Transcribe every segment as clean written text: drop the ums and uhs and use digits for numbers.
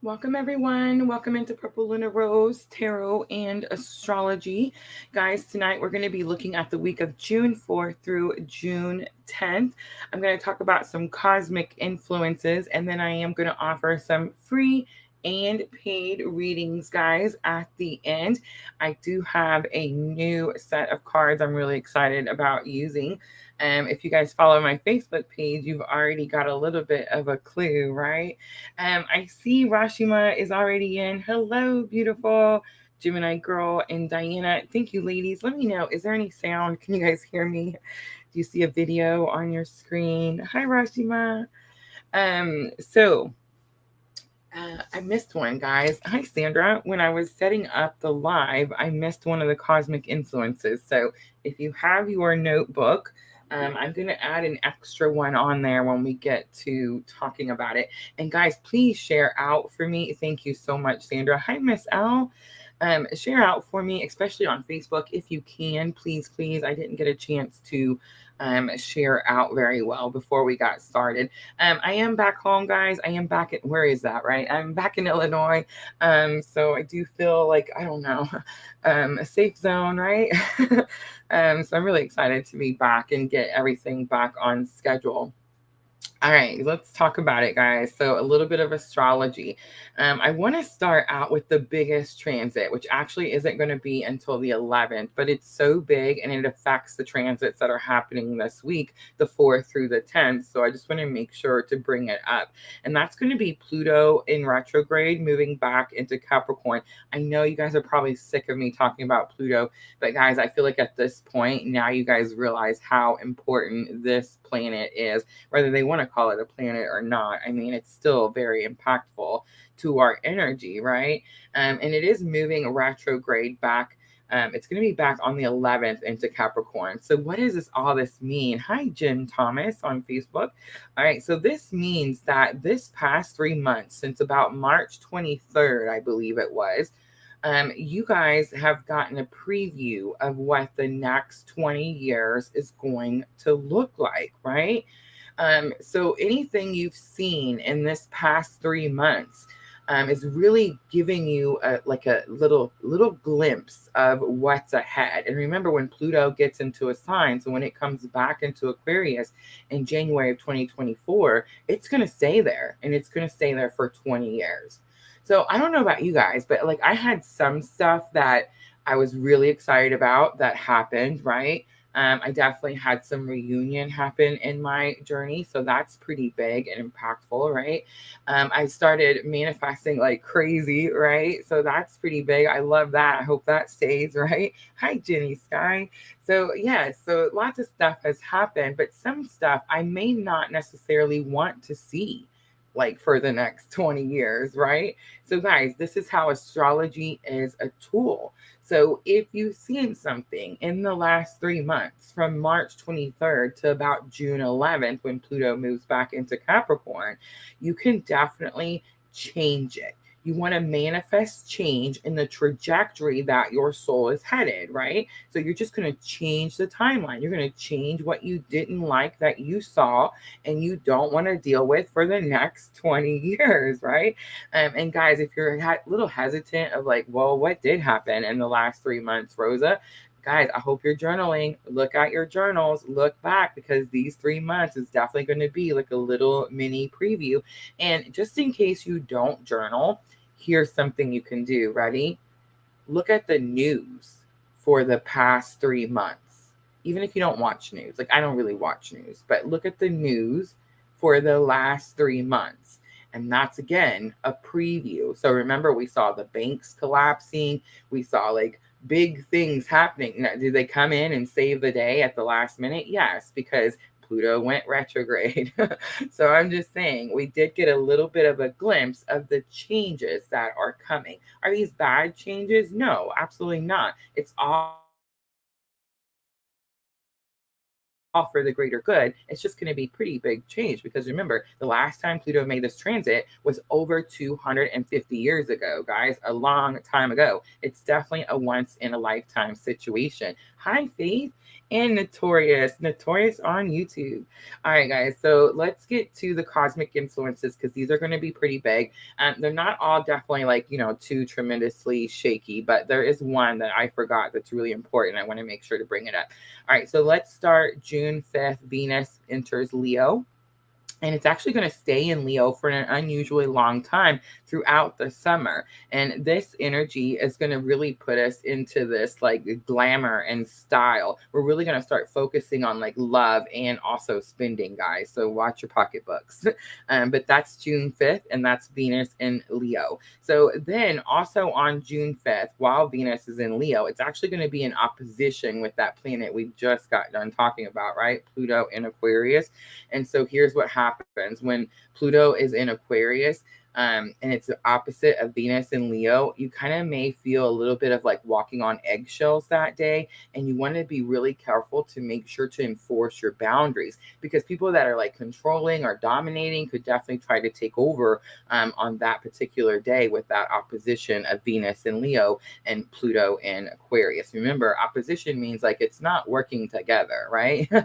Welcome, everyone. Welcome into purplelunarose, tarot, and astrology. Guys, tonight we're going to be looking at the week of June 4th through June 10th. I'm going to talk about some cosmic influences, and then I am going to offer some free and paid readings, guys, at the end. I do have a new set of cards I'm really excited about using. If you guys follow my Facebook page, you've already got a little bit of a clue, right? I see Rashima is already in. Hello, beautiful Gemini girl and Diana. Thank you, ladies. Let me know. Is there any sound? Can you guys hear me? Do you see a video on your screen? Hi, Rashima. So I missed one, guys. Hi, Sandra. When I was setting up the live, I missed one of the cosmic influences. So if you have your notebook, I'm going to add an extra one on there when we get to talking about it. And guys, please share out for me. Thank you so much, Sandra. Hi, Miss L. Share out for me, especially on Facebook, if you can, please, please. I didn't get a chance to share out very well before we got started. I am back home, guys. I am back at, where is that, right? I'm back in Illinois. So I do feel like, I don't know, a safe zone, right? So I'm really excited to be back and get everything back on schedule. All right, let's talk about it, guys. So, a little bit of astrology. I want to start out with the biggest transit, which actually isn't going to be until the 11th, but it's so big and it affects the transits that are happening this week, the 4th through the 10th. So, I just want to make sure to bring it up. And that's going to be Pluto in retrograde, moving back into Capricorn. I know you guys are probably sick of me talking about Pluto, but guys, I feel like at this point, now you guys realize how important this planet is, whether they want to call it a planet or not. I mean, it's still very impactful to our energy, right? And it is moving retrograde back. It's going to be back on the 11th into Capricorn. So what does all this mean? Hi, Jim Thomas on Facebook. All right. So this means that this past 3 months, since about March 23rd, I believe it was, you guys have gotten a preview of what the next 20 years is going to look like, right? So anything you've seen in this past 3 months is really giving you like a little glimpse of what's ahead. And remember, when Pluto gets into a sign, so when it comes back into Aquarius in January of 2024, it's going to stay there, and it's going to stay there for 20 years. So I don't know about you guys, but like I had some stuff that I was really excited about that happened, right? I definitely had some reunion happen in my journey. So that's pretty big and impactful, right? I started manifesting like crazy, right? So that's pretty big. I love that. I hope that stays, right? Hi, Jenny Sky. So, yeah, so lots of stuff has happened, but some stuff I may not necessarily want to see like for the next 20 years, right? So, guys, this is how astrology is a tool. So, if you've seen something in the last 3 months, from March 23rd to about June 11th, when Pluto moves back into Capricorn, you can definitely change it. You want to manifest change in the trajectory that your soul is headed, right? So you're just going to change the timeline. You're going to change what you didn't like that you saw and you don't want to deal with for the next 20 years, right? And guys, if you're a little hesitant of like, well, what did happen in the last 3 months, Rosa? Guys, I hope you're journaling. Look at your journals, look back, because these 3 months is definitely going to be like a little mini preview. And just in case you don't journal, here's something you can do. Ready? Look at the news for the past 3 months. Even if you don't watch news, like I don't really watch news, but look at the news for the last 3 months. And that's again a preview. So remember, we saw the banks collapsing, we saw like big things happening. Now, did they come in and save the day at the last minute? Yes, because Pluto went retrograde. So I'm just saying, we did get a little bit of a glimpse of the changes that are coming. Are these bad changes? No, absolutely not. It's all for the greater good. It's just going to be pretty big change, because remember, the last time Pluto made this transit was over 250 years ago, guys, a long time ago. It's definitely a once in a lifetime situation. Hi, Faith. And Notorious on YouTube. All right, guys. So let's get to the cosmic influences because these are going to be pretty big. They're not all definitely like, too tremendously shaky, but there is one that I forgot that's really important. I want to make sure to bring it up. All right, so let's start June 5th. Venus enters Leo. And it's actually going to stay in Leo for an unusually long time throughout the summer. And this energy is going to really put us into this like glamour and style. We're really going to start focusing on like love and also spending, guys. So watch your pocketbooks. But that's June 5th, and that's Venus in Leo. So then also on June 5th, while Venus is in Leo, it's actually going to be in opposition with that planet we just got done talking about, right? Pluto in Aquarius. And so here's what happens when Pluto is in Aquarius. And it's the opposite of Venus in Leo. You kind of may feel a little bit of like walking on eggshells that day. And you want to be really careful to make sure to enforce your boundaries, because people that are like controlling or dominating could definitely try to take over on that particular day with that opposition of Venus in Leo and Pluto in Aquarius. Remember, opposition means like it's not working together, right? All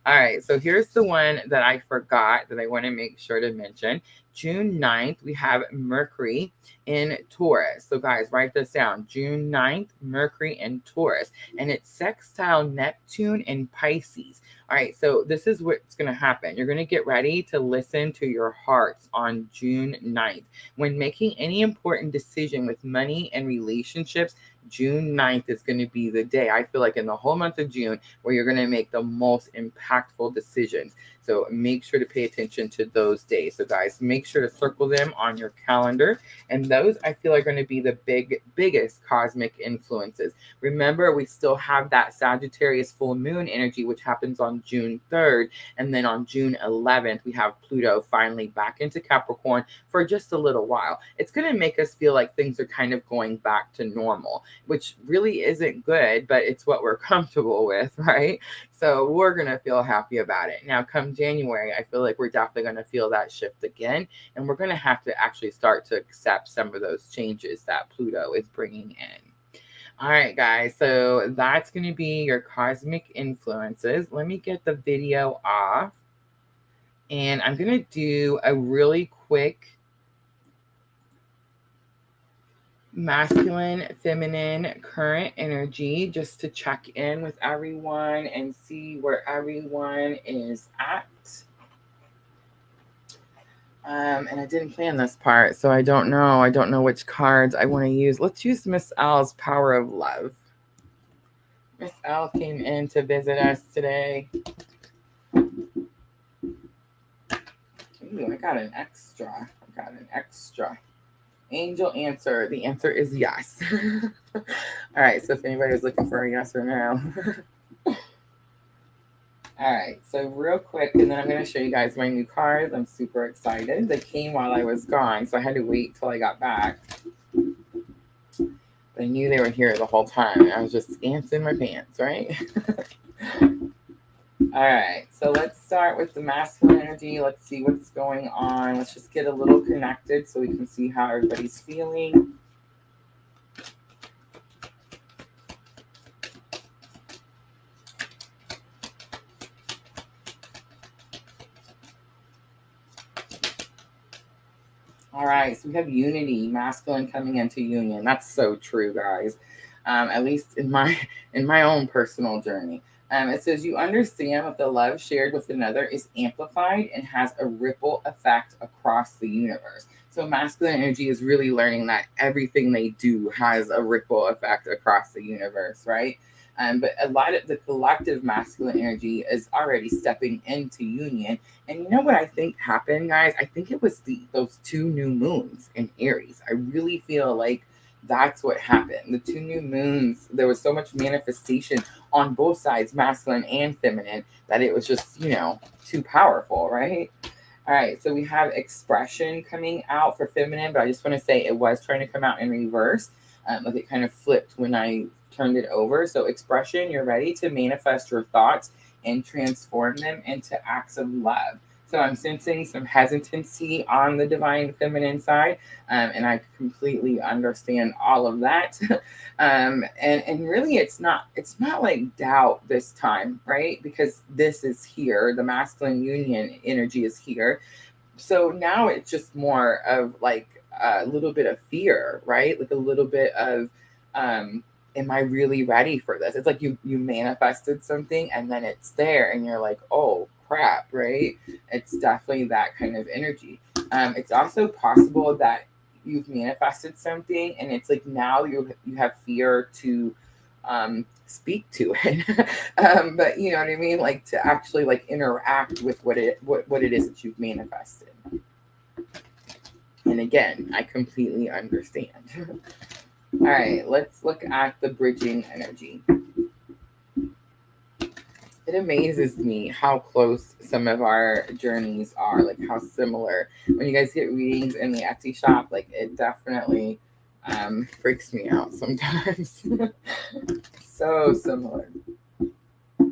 right, so here's the one that I forgot that I want to make sure to mention. June 9th, we have Mercury in Taurus. So guys, write this down. June 9th, Mercury in Taurus. And it's sextile Neptune in Pisces. All right, so this is what's going to happen. You're going to get ready to listen to your hearts on June 9th. When making any important decision with money and relationships, June 9th is going to be the day, I feel like, in the whole month of June where you're going to make the most impactful decisions. So make sure to pay attention to those days. So guys, make sure to circle them on your calendar. And those I feel are going to be the biggest cosmic influences. Remember, we still have that Sagittarius full moon energy, which happens on June 3rd. And then on June 11th, we have Pluto finally back into Capricorn for just a little while. It's going to make us feel like things are kind of going back to normal, which really isn't good, but it's what we're comfortable with, right? So we're going to feel happy about it. Now, come January, I feel like we're definitely going to feel that shift again. And we're going to have to actually start to accept some of those changes that Pluto is bringing in. All right, guys. So that's going to be your cosmic influences. Let me get the video off. And I'm going to do a really quick masculine, feminine, current energy just to check in with everyone and see where everyone is at. And I didn't plan this part, so I don't know. I don't know which cards I want to use. Let's use Miss L's Power of Love. Miss L came in to visit us today. Ooh, I got an extra. Angel answer. The answer is yes. All right. So if anybody was looking for a yes or no. All right. So real quick, and then I'm going to show you guys my new cards. I'm super excited. They came while I was gone, so I had to wait till I got back. But I knew they were here the whole time. I was just dancing my pants, right? All right, so let's start with the masculine energy. Let's see what's going on. Let's just get a little connected so we can see how everybody's feeling. All right, so we have unity, masculine coming into union. That's so true, guys. At least in my own personal journey. It says you understand that the love shared with another is amplified and has a ripple effect across the universe. So masculine energy is really learning that everything they do has a ripple effect across the universe, right? But a lot of the collective masculine energy is already stepping into union. And you know what I think happened, guys? I think it was those 2 new moons in Aries. I really feel like that's what happened. The 2 new moons, there was so much manifestation on both sides, masculine and feminine, that it was just, too powerful, right? All right, so we have expression coming out for feminine, but I just want to say it was trying to come out in reverse. Like it kind of flipped when I turned it over. So expression, you're ready to manifest your thoughts and transform them into acts of love. So I'm sensing some hesitancy on the divine feminine side, and I completely understand all of that. And really, it's not like doubt this time, right? Because this is here, the masculine union energy is here. So now it's just more of like a little bit of fear, right? Like a little bit of, am I really ready for this? It's like you manifested something and then it's there and you're like, oh crap, right? It's definitely that kind of energy. It's also possible that you've manifested something and it's like now you have fear to speak to it. But you know what I mean? Like to actually like interact with what it is that you've manifested. And again, I completely understand. All right, let's look at the bridging energy. It amazes me how close some of our journeys are, like how similar. When you guys get readings in the Etsy shop, like it definitely freaks me out sometimes. So similar. All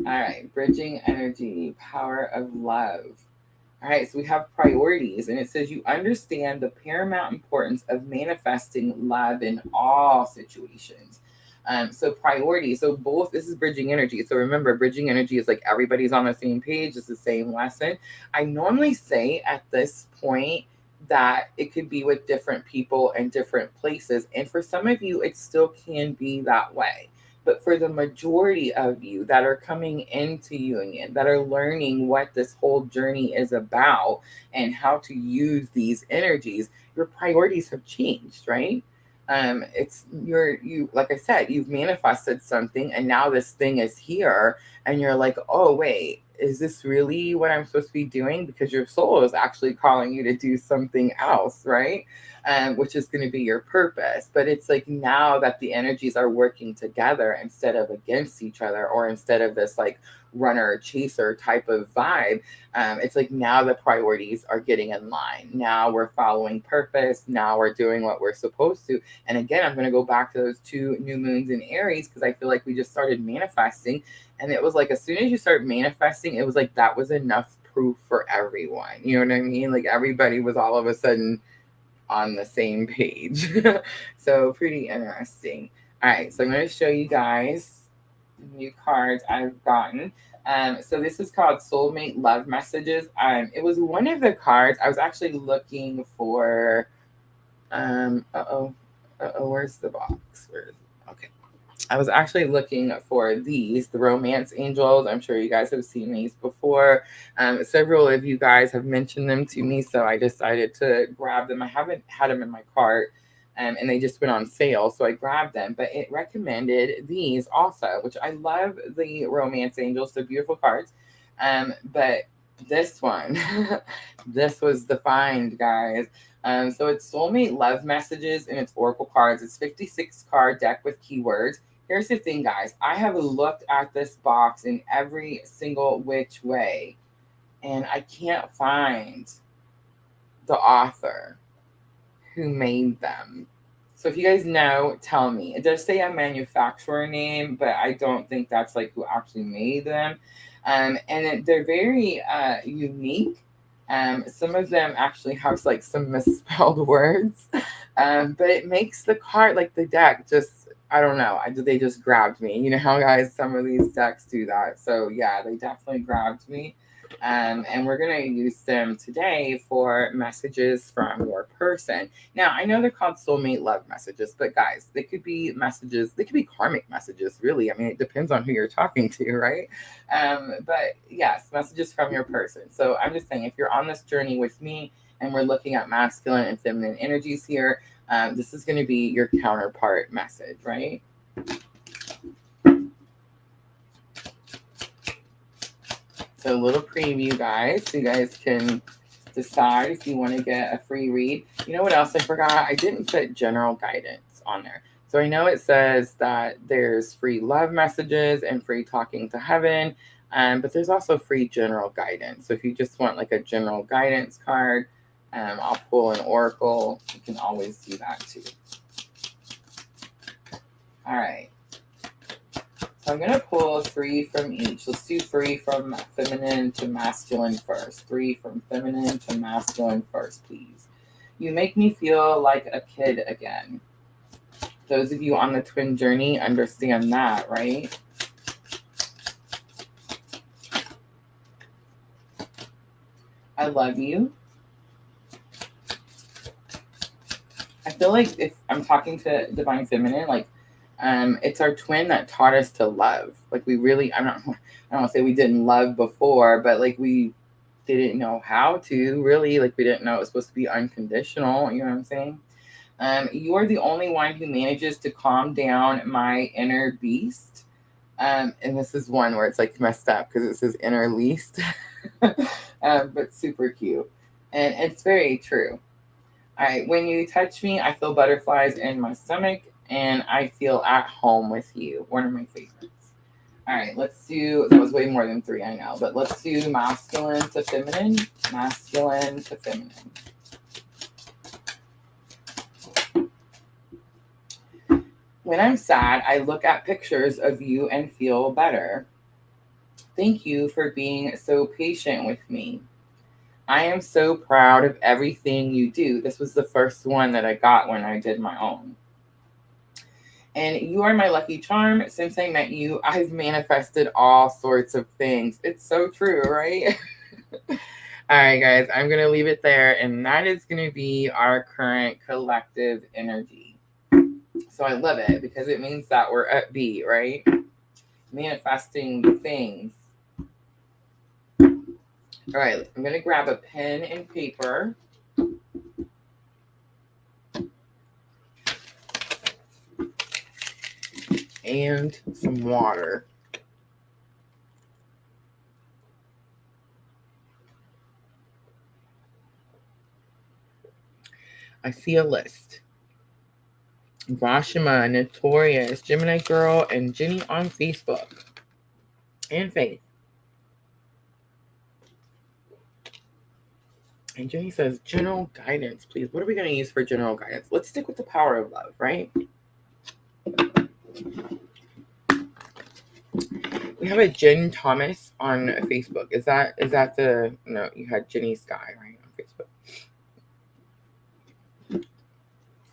right, bridging energy, power of love. All right, so we have priorities, and it says you understand the paramount importance of manifesting love in all situations. So priorities. So both, this is bridging energy. So remember, bridging energy is like everybody's on the same page. It's the same lesson. I normally say at this point that it could be with different people and different places. And for some of you, it still can be that way. But for the majority of you that are coming into union, that are learning what this whole journey is about and how to use these energies, your priorities have changed, right? It's you like I said, you've manifested something and now this thing is here and you're like, oh wait, is this really what I'm supposed to be doing? Because your soul is actually calling you to do something else, right? Which is going to be your purpose. But it's like now that the energies are working together instead of against each other, or instead of this like runner chaser type of vibe, it's like now the priorities are getting in line. Now we're following purpose. Now we're doing what we're supposed to. And again, I'm going to go back to those 2 new moons in Aries because I feel like we just started manifesting. And it was like as soon as you start manifesting, it was like that was enough proof for everyone. You know what I mean? Like everybody was all of a sudden on the same page. So pretty interesting. All right, so I'm going to show you guys the new cards I've gotten. So this is called Soulmate Love Messages. It was one of the cards I was actually looking for. Where's the box? Okay. I was actually looking for these, the romance angels. I'm sure you guys have seen these before. Several of you guys have mentioned them to me, so I decided to grab them. I haven't had them in my cart, and they just went on sale, so I grabbed them. But it recommended these also, which I love the romance angels. They're beautiful cards. But this one, this was the find, guys. So it's Soulmate Love Messages and it's Oracle cards. It's 56 card deck with keywords. Here's the thing, guys. I have looked at this box in every single which way, and I can't find the author who made them. So if you guys know, tell me. It does say a manufacturer name, but I don't think that's like who actually made them. And they're very unique. Some of them actually have like some misspelled words, but it makes the card, like the deck, just, I don't know. They just grabbed me. You know how guys, some of these decks do that. So yeah, they definitely grabbed me. And we're going to use them today for messages from your person. Now, I know they're called soulmate love messages, but guys, they could be messages. They could be karmic messages, really. I mean, it depends on who you're talking to, right? But yes, messages from your person. So I'm just saying, if you're on this journey with me and we're looking at masculine and feminine energies here, this is going to be your counterpart message, right? So a little preview, guys, so you guys can decide if you want to get a free read. You know what else I forgot? I didn't put general guidance on there. So I know it says that there's free love messages and free talking to heaven, but there's also free general guidance. So if you just want like a general guidance card, I'll pull an oracle. You can always do that too. All right. So I'm going to pull 3 from each. Let's do 3 from feminine to masculine first. 3 from feminine to masculine first, please. You make me feel like a kid again. Those of you on the twin journey understand that, right? I love you. I feel like if I'm talking to Divine Feminine, like, it's our twin that taught us to love. Like, we really, I don't want to say we didn't love before, but like we didn't know how to really, like we didn't know it was supposed to be unconditional. You know what I'm saying? You are the only one who manages to calm down my inner beast. And this is one where it's like messed up because it says inner least, but super cute. And it's very true. All right, when you touch me, I feel butterflies in my stomach and I feel at home with you. One of my favorites. All right, let's do, that was way more than 3, I know, but let's do masculine to feminine. Masculine to feminine. When I'm sad, I look at pictures of you and feel better. Thank you for being so patient with me. I am so proud of everything you do. This was the first one that I got when I did my own. And you are my lucky charm. Since I met you, I've manifested all sorts of things. It's so true, right? All right, guys, I'm going to leave it there. And that is going to be our current collective energy. So I love it because it means that we're upbeat, right? Manifesting things. All right, I'm going to grab a pen and paper. And some water. I see a list. Rashima, Notorious, Gemini Girl, and Jenny on Facebook. And Faith. And Jenny says, general guidance, please. What are we going to use for general guidance? Let's stick with the power of love, right? We have a Jen Thomas on Facebook. Is that the, no, you had Jenny Sky, right, on Facebook.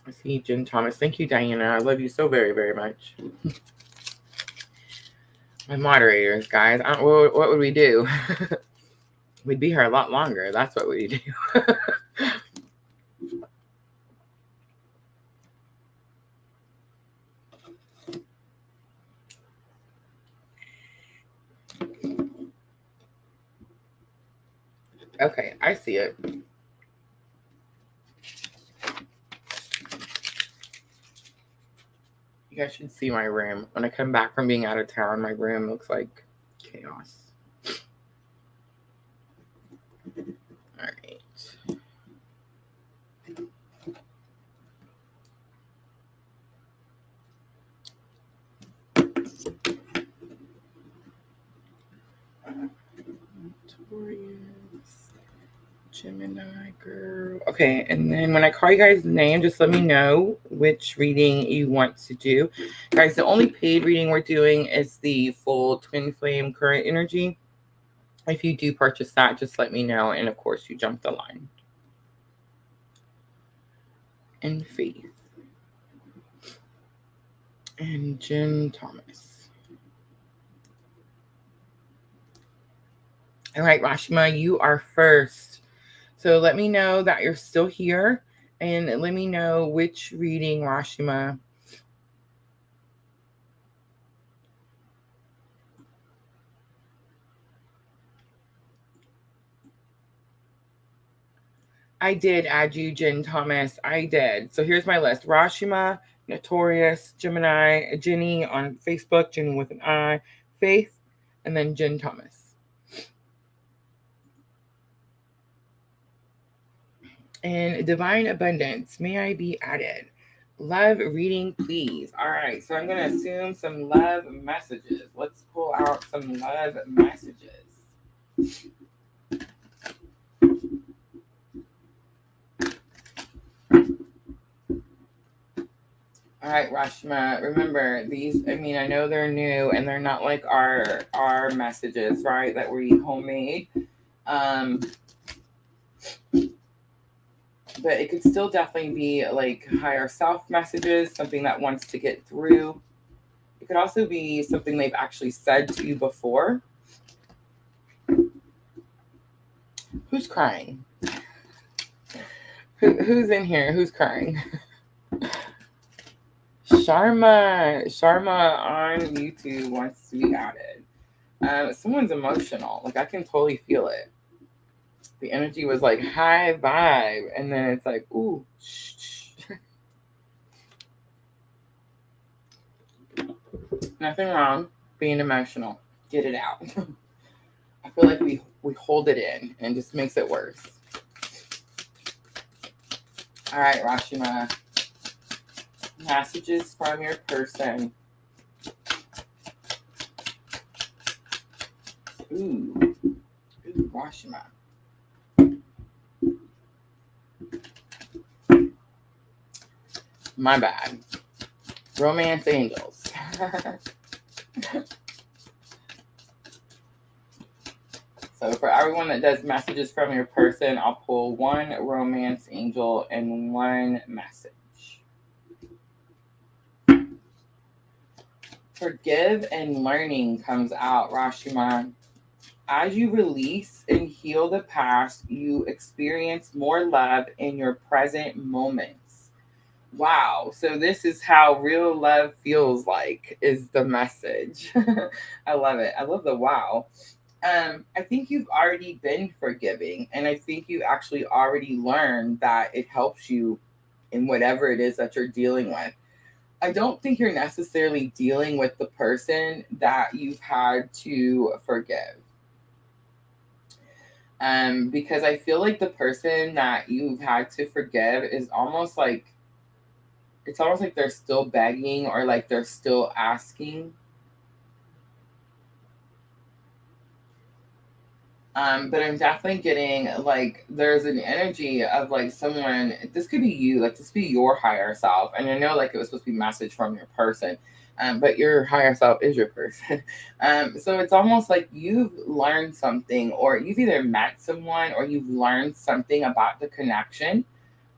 I see Jen Thomas. Thank you, Diana. I love you so very, very much. My moderators, guys. What would we do? We'd be here a lot longer. That's what we do. Okay, I see it. You guys should see my room. When I come back from being out of town, my room looks like chaos. All right. Gemini Girl. Okay, and then when I call you guys' name, just let me know which reading you want to do. Guys, the only paid reading we're doing is the full Twin Flame Current Energy. If you do purchase that, just let me know. And of course, you jump the line. And Faith. And Jen Thomas. All right, Rashima, you are first. So let me know that you're still here. And let me know which reading, Rashima. I did add you, Jen Thomas. I did. So here's my list. Rashima, Notorious, Gemini, Jenny on Facebook, Jenny with an I, Faith, and then Jen Thomas. And Divine Abundance, may I be added? Love reading, please. All right, so I'm going to assume some love messages. Let's pull out some love messages. All All right, Rashma, remember these, I mean, I know they're new and they're not like our messages, right, that we homemade. But it could still definitely be like higher self messages, something that wants to get through. It could also be something they've actually said to you before. Who's crying? Who's in here? Who's crying? Sharma on YouTube wants to be added. Someone's emotional. Like I can totally feel it. The energy was like high vibe, and then it's like, ooh, shh. Nothing wrong being emotional. Get it out. I feel like we hold it in and it just makes it worse. All right, Rashima. Messages from your person. Ooh, Rashima. My bad. Romance angels. So for everyone that does messages from your person, I'll pull one romance angel and one message. Forgive and learning comes out, Rashima. As you release and heal the past, you experience more love in your present moments. Wow. So this is how real love feels like, is the message. I love it. I love the wow. I think you've already been forgiving, and I think you actually already learned that it helps you in whatever it is that you're dealing with. I don't think you're necessarily dealing with the person that you've had to forgive. Because I feel like the person that you've had to forgive is almost like, it's almost like they're still begging or like they're still asking. But I'm definitely getting like there's an energy of like someone, this could be you, like this could be your higher self. And I know like it was supposed to be a message from your person, but your higher self is your person. So it's almost like you've learned something, or you've either met someone or you've learned something about the connection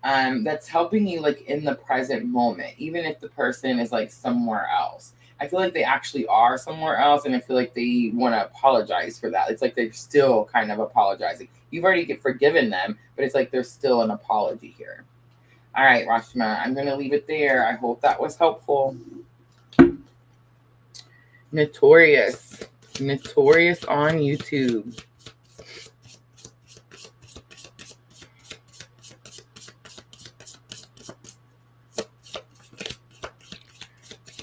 that's helping you like in the present moment, even if the person is like somewhere else. I feel like they actually are somewhere else, and I feel like they want to apologize for that. It's like they're still kind of apologizing. You've already forgiven them, but it's like there's still an apology here. All right, Rashma, I'm going to leave it there. I hope that was helpful. Notorious on YouTube.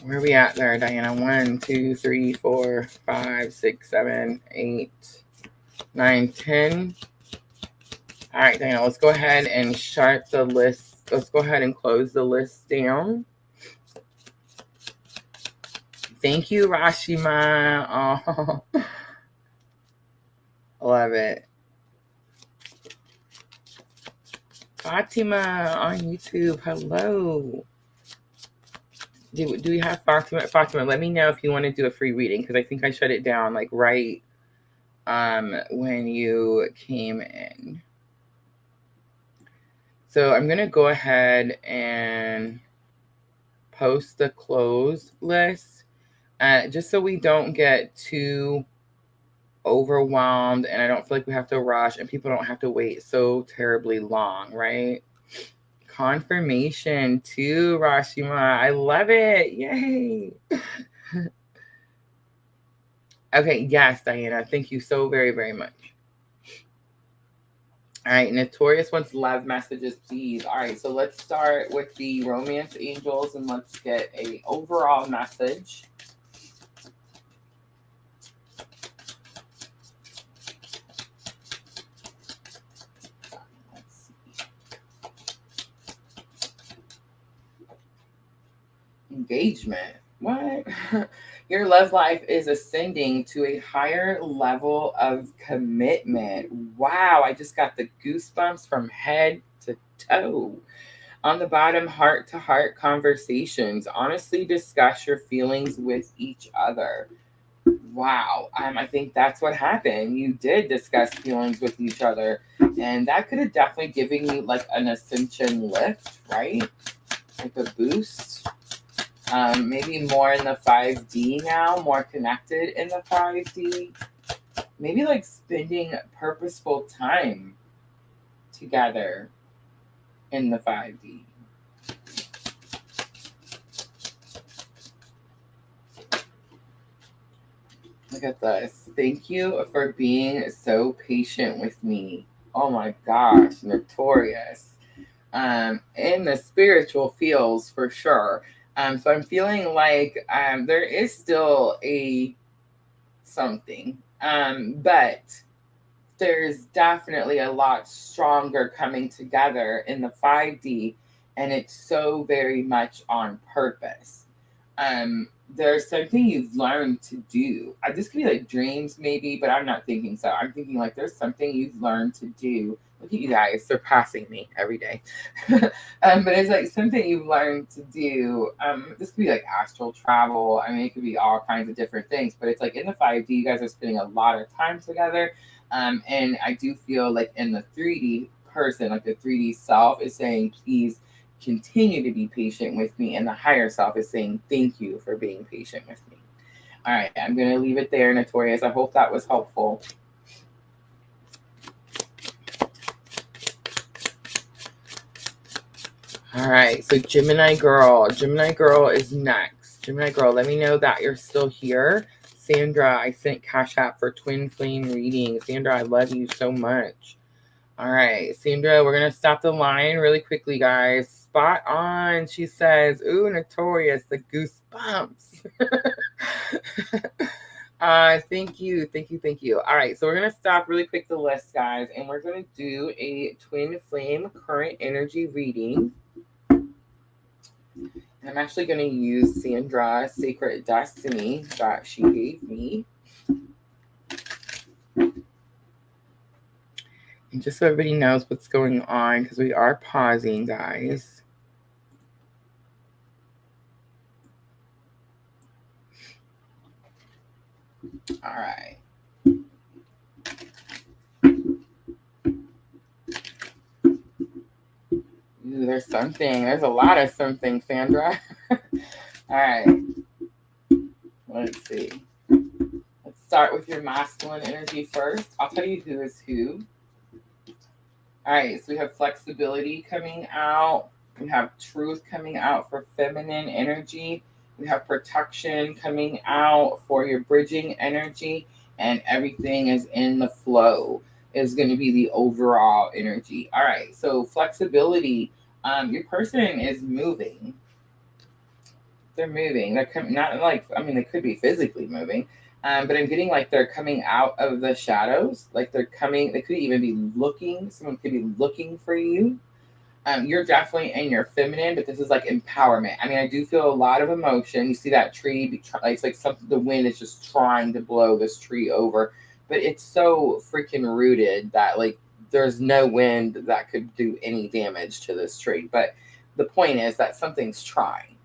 Where are we at there, Diana? 1, 2, 3, 4, 5, 6, 7, 8, 9, 10. All right, Diana, let's go ahead and shut the list. Let's go ahead and close the list down. Thank you, Rashima. Oh, love it. Fatima on YouTube. Hello. Do we have Fatima? Fatima, let me know if you want to do a free reading, because I think I shut it down like right when you came in. So I'm going to go ahead and post the closed list just so we don't get too overwhelmed and I don't feel like we have to rush and people don't have to wait so terribly long, right? Confirmation too, Rashima. I love it. Yay. Okay, yes, Diana. Thank you so very, very much. All right, Notorious wants love messages, please. All right, so let's start with the romance angels and let's get a overall message. Let's see. Engagement. What? Your love life is ascending to a higher level of commitment. Wow, I just got the goosebumps from head to toe. On the bottom, heart-to-heart conversations. Honestly discuss your feelings with each other. Wow. I think that's what happened. You did discuss feelings with each other, and that could have definitely given you like an ascension lift, right? Like a boost. Maybe more in the 5D now, more connected in the 5D. Maybe like spending purposeful time together in the 5D. Look at this. Thank you for being so patient with me. Oh my gosh, notorious. In the spiritual fields for sure. So I'm feeling like there is still a something, but there's definitely a lot stronger coming together in the 5D, and it's so very much on purpose. There's something you've learned to do. This could be like dreams, maybe, but I'm not thinking so. I'm thinking like there's something you've learned to do. Look at you guys surpassing me every day. But it's like something you've learned to do. This could be like astral travel. I mean, it could be all kinds of different things, but it's like in the 5D, you guys are spending a lot of time together. And I do feel like in the 3D person, like the 3D self is saying, please continue to be patient with me. And the higher self is saying, thank you for being patient with me. All right, I'm going to leave it there, Notorious. I hope that was helpful. All right, so Gemini girl is next. Gemini girl, let me know that you're still here. Sandra, I sent Cash App for twin flame reading. Sandra, I love you so much. All right, Sandra, we're going to stop the line really quickly, guys. Spot on. She says, ooh, Notorious, the goosebumps. Thank you. All right, so we're going to stop really quick the list, guys, and we're going to do a twin flame current energy reading. I'm actually going to use Sandra's Sacred Destiny that she gave me. And just so everybody knows what's going on, because we are pausing, guys. All right. Ooh, there's something. There's a lot of something, Sandra. All right. Let's see. Let's start with your masculine energy first. I'll tell you who is who. All right. So we have flexibility coming out. We have truth coming out for feminine energy. We have protection coming out for your bridging energy. And everything is in the flow is going to be the overall energy. All right. So flexibility. Your person is moving. They're moving. They're coming, not like, I mean, they could be physically moving, but I'm getting like they're coming out of the shadows. Like they're coming, they could even be looking, someone could be looking for you. You're definitely in your feminine, but this is like empowerment. I mean, I do feel a lot of emotion. You see that tree, it's like something, the wind is just trying to blow this tree over, but it's so freaking rooted that like there's no wind that could do any damage to this tree. But the point is that something's trying.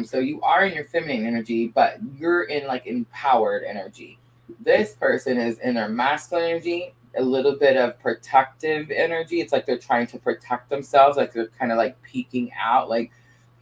So you are in your feminine energy, but you're in like empowered energy. This person is in their masculine energy, a little bit of protective energy. It's like they're trying to protect themselves, like they're kind of like peeking out, like,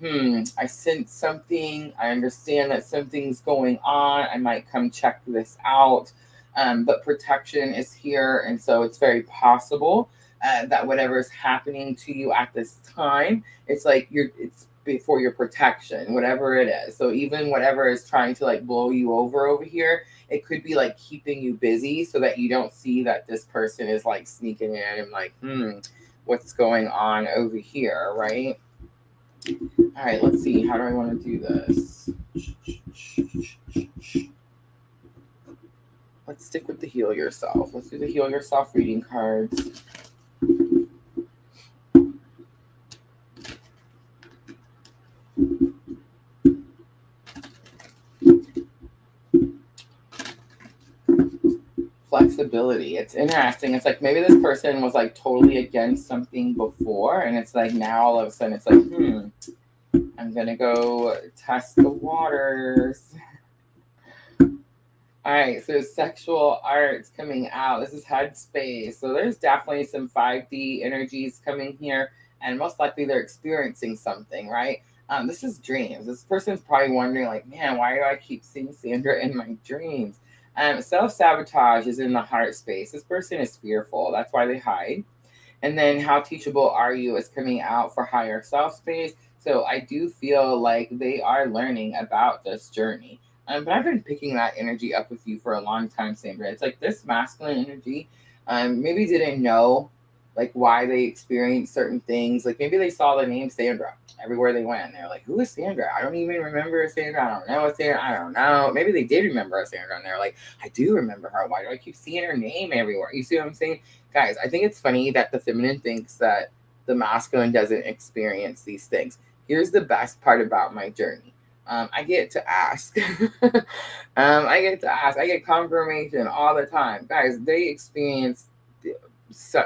I sense something. I understand that something's going on. I might come check this out. But protection is here. And so it's very possible that whatever is happening to you at this time, it's like it's for your protection, whatever it is. So even whatever is trying to like blow you over here, it could be like keeping you busy so that you don't see that this person is like sneaking in and like, what's going on over here, right? All right, let's see. How do I want to do this? Let's stick with the heal yourself. Let's do the heal yourself reading cards. flexibility. It's interesting. It's like maybe this person was like totally against something before, and it's like now all of a sudden it's like, I'm gonna go test the waters. All right, so sexual arts coming out. This is headspace. So there's definitely some 5D energies coming here, and most likely they're experiencing something, right? This is dreams. This person's probably wondering, like, man, why do I keep seeing Sandra in my dreams? Self-sabotage is in the heart space. This person is fearful. That's why they hide. And then how teachable are you is coming out for higher self space. So I do feel like they are learning about this journey. But I've been picking that energy up with you for a long time, Sandra. It's like this masculine energy maybe didn't know like why they experienced certain things. Like maybe they saw the name Sandra everywhere they went. And they're like, who is Sandra? I don't even remember Sandra. I don't know Sandra. I don't know. Maybe they did remember Sandra. And they're like, I do remember her. Why do I keep seeing her name everywhere? You see what I'm saying? Guys, I think it's funny that the feminine thinks that the masculine doesn't experience these things. Here's the best part about my journey. I get to ask. I get confirmation all the time. Guys, they experience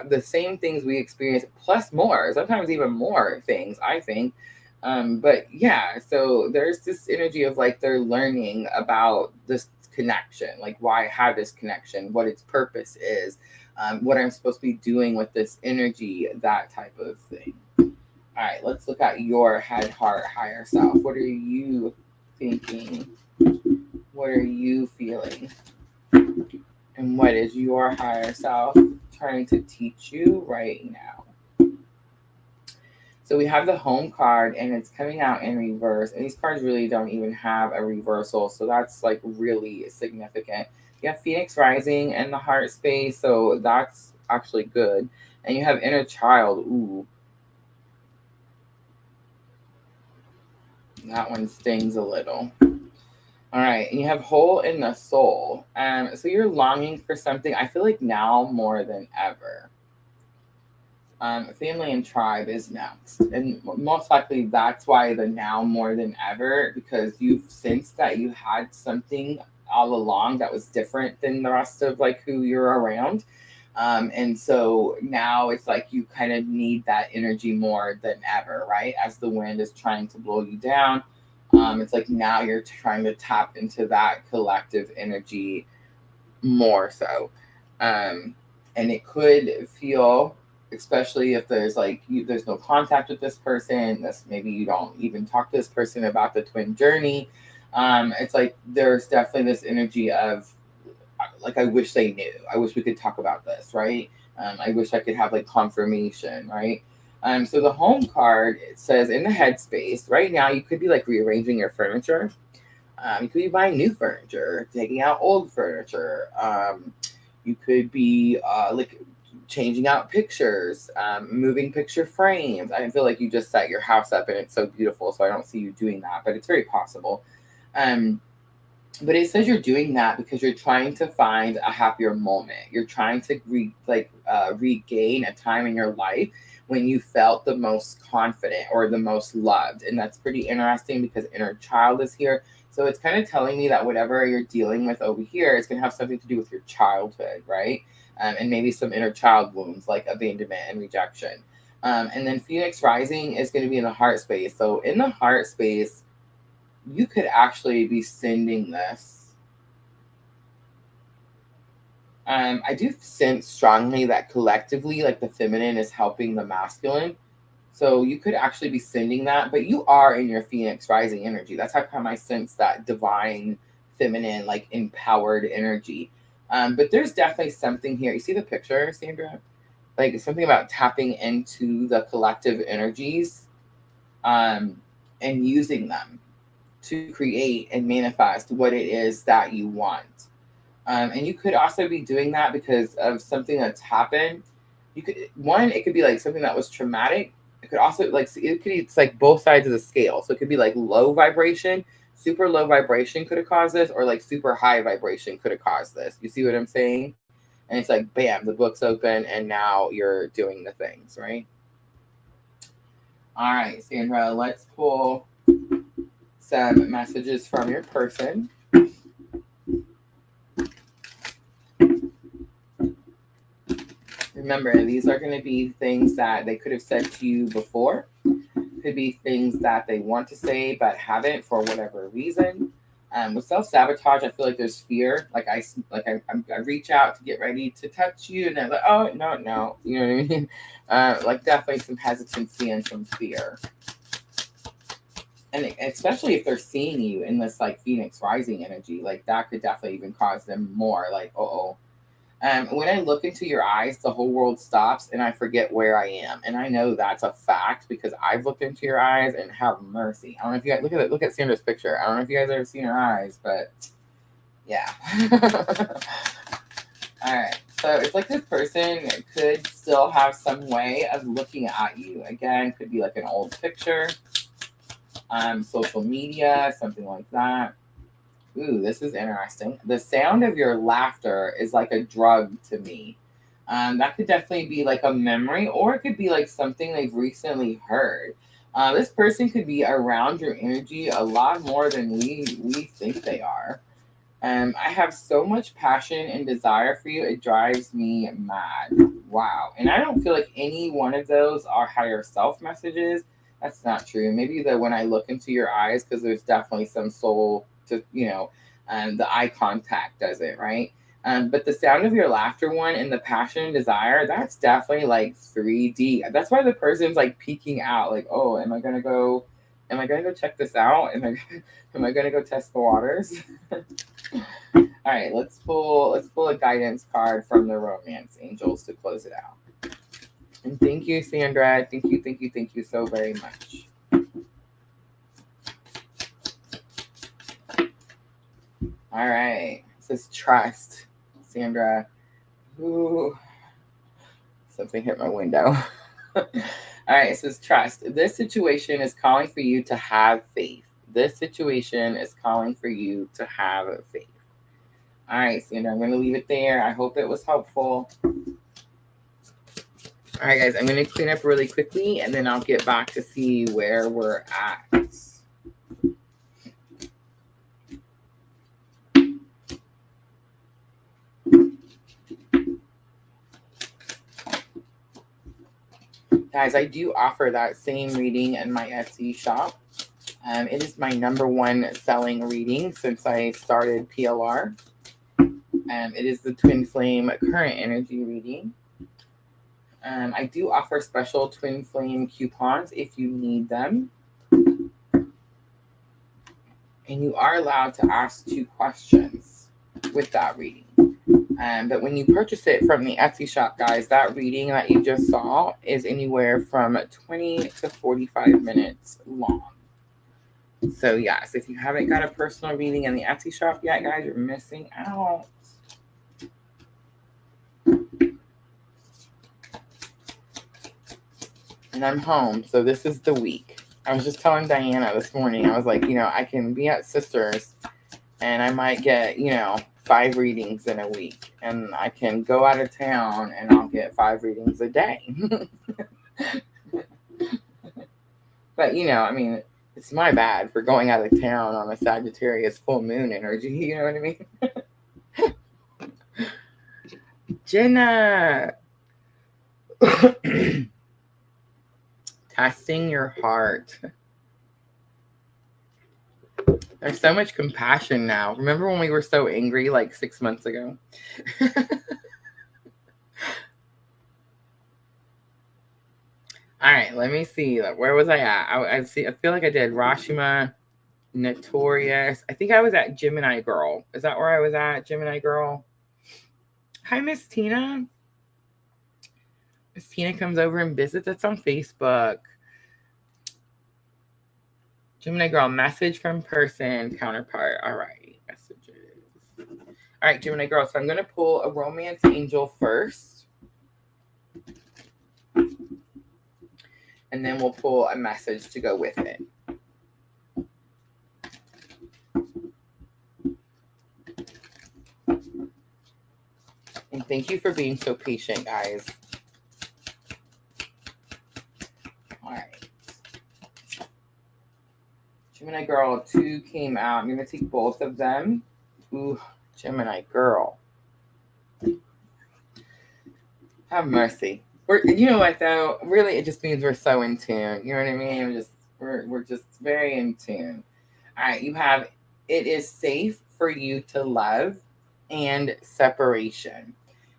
the same things we experience, plus more, sometimes even more things, I think. But yeah, so there's this energy of like they're learning about this connection, like why I have this connection, what its purpose is, what I'm supposed to be doing with this energy, that type of thing. All right, let's look at your head, heart, higher self. What are you thinking? What are you feeling? And what is your higher self trying to teach you right now? So we have the home card, and it's coming out in reverse. And these cards really don't even have a reversal, so that's like really significant. You have Phoenix rising in the heart space, so that's actually good. And you have inner child. Ooh. That one stings a little. All right, and you have hole in the soul. So you're longing for something. I feel like now more than ever. Family and tribe is next. And most likely that's why the now more than ever, because you've sensed that you had something all along that was different than the rest of like who you're around. And so now it's like you kind of need that energy more than ever, right? As the wind is trying to blow you down. It's like now you're trying to tap into that collective energy more so. And it could feel, especially if there's like there's no contact with this person, this maybe you don't even talk to this person about the twin journey. It's like there's definitely this energy of like I wish they knew. I wish we could talk about this, right? I wish I could have like confirmation, right? So the home card, it says in the headspace right now, you could be like rearranging your furniture. You could be buying new furniture, taking out old furniture. You could be like changing out pictures, moving picture frames. I feel like you just set your house up and it's so beautiful, so I don't see you doing that, but it's very possible. But it says you're doing that because you're trying to find a happier moment. You're trying to regain a time in your life when you felt the most confident or the most loved. And that's pretty interesting because inner child is here. So it's kind of telling me that whatever you're dealing with over here is going to have something to do with your childhood, right? And maybe some inner child wounds like abandonment and rejection. And then Phoenix rising is going to be in the heart space. So in the heart space, you could actually be sending this. I do sense strongly that collectively, like the feminine is helping the masculine. So you could actually be sending that, but you are in your Phoenix rising energy. That's how come I sense that divine, feminine, like empowered energy. But there's definitely something here. You see the picture, Sandra? Like something about tapping into the collective energies and using them to create and manifest what it is that you want. And you could also be doing that because of something that's happened. You could it could be like something that was traumatic. It could also it's like both sides of the scale. So it could be like low vibration, super low vibration could have caused this, or like super high vibration could have caused this. You see what I'm saying? And it's like, bam, the book's open and now you're doing the things, right? All right, Sandra, let's pull some messages from your person. Remember, these are going to be things that they could have said to you before. Could be things that they want to say but haven't for whatever reason. With self-sabotage, I feel like there's fear. I reach out to get ready to touch you, and they're like, oh, no. You know what I mean? Like definitely some hesitancy and some fear. And especially if they're seeing you in this like Phoenix rising energy, like that could definitely even cause them more like, when I look into your eyes, the whole world stops and I forget where I am. And I know that's a fact because I've looked into your eyes and have mercy. I don't know if you guys look at Sandra's picture. I don't know if you guys have ever seen her eyes, but yeah. All right. So it's like this person could still have some way of looking at you. Again, could be like an old picture, social media, something like that. Ooh, this is interesting. The sound of your laughter is like a drug to me. That could definitely be like a memory, or it could be like something they've recently heard. This person could be around your energy a lot more than we think they are. I have so much passion and desire for you. It drives me mad. Wow. And I don't feel like any one of those are higher self messages. That's not true. Maybe when I look into your eyes, because there's definitely some soul to, the eye contact does it, right? But the sound of your laughter one and the passion and desire, that's definitely like 3D. That's why the person's like peeking out, like, oh, am I gonna go check this out? Am I gonna go test the waters? All right, let's pull a guidance card from the romance angels to close it out. And thank you, Sandra. Thank you so very much. All right. It says trust, Sandra. Ooh. Something hit my window. All right. It says trust. This situation is calling for you to have faith. This situation is calling for you to have faith. All right, Sandra, I'm going to leave it there. I hope it was helpful. All right, guys, I'm going to clean up really quickly, and then I'll get back to see where we're at. Guys, I do offer that same reading in my Etsy shop. It is my #1 selling reading since I started PLR. It is the Twin Flame Current Energy reading. I do offer special Twin Flame coupons if you need them. And you are allowed to ask 2 questions with that reading. But when you purchase it from the Etsy shop, guys, that reading that you just saw is anywhere from 20 to 45 minutes long. So, yes, if you haven't got a personal reading in the Etsy shop yet, guys, you're missing out. And I'm home, so this is the week. I was just telling Diana this morning, I was like, I can be at Sisters, and I might get, 5 readings in a week. And I can go out of town, and I'll get 5 readings a day. But, it's my bad for going out of town on a Sagittarius full moon energy. You know what I mean? Jenna! Testing your heart. There's so much compassion now. Remember when we were so angry like 6 months ago? All right, let me see. Where was I at? I feel like I did Rashima, Notorious. I think I was at Gemini Girl. Is that where I was at? Gemini Girl. Hi, Miss Tina. Miss Tina comes over and visits us on Facebook. Gemini Girl, message from person, counterpart. All right, messages. All right, Gemini Girl. So I'm going to pull a romance angel first. And then we'll pull a message to go with it. And thank you for being so patient, guys. All right. Gemini Girl 2 came out. I'm going to take both of them. Ooh, Gemini Girl. Have mercy. You know what though? Really, it just means we're so in tune. You know what I mean? We're just very in tune. All right, you have it is safe for you to love and separation.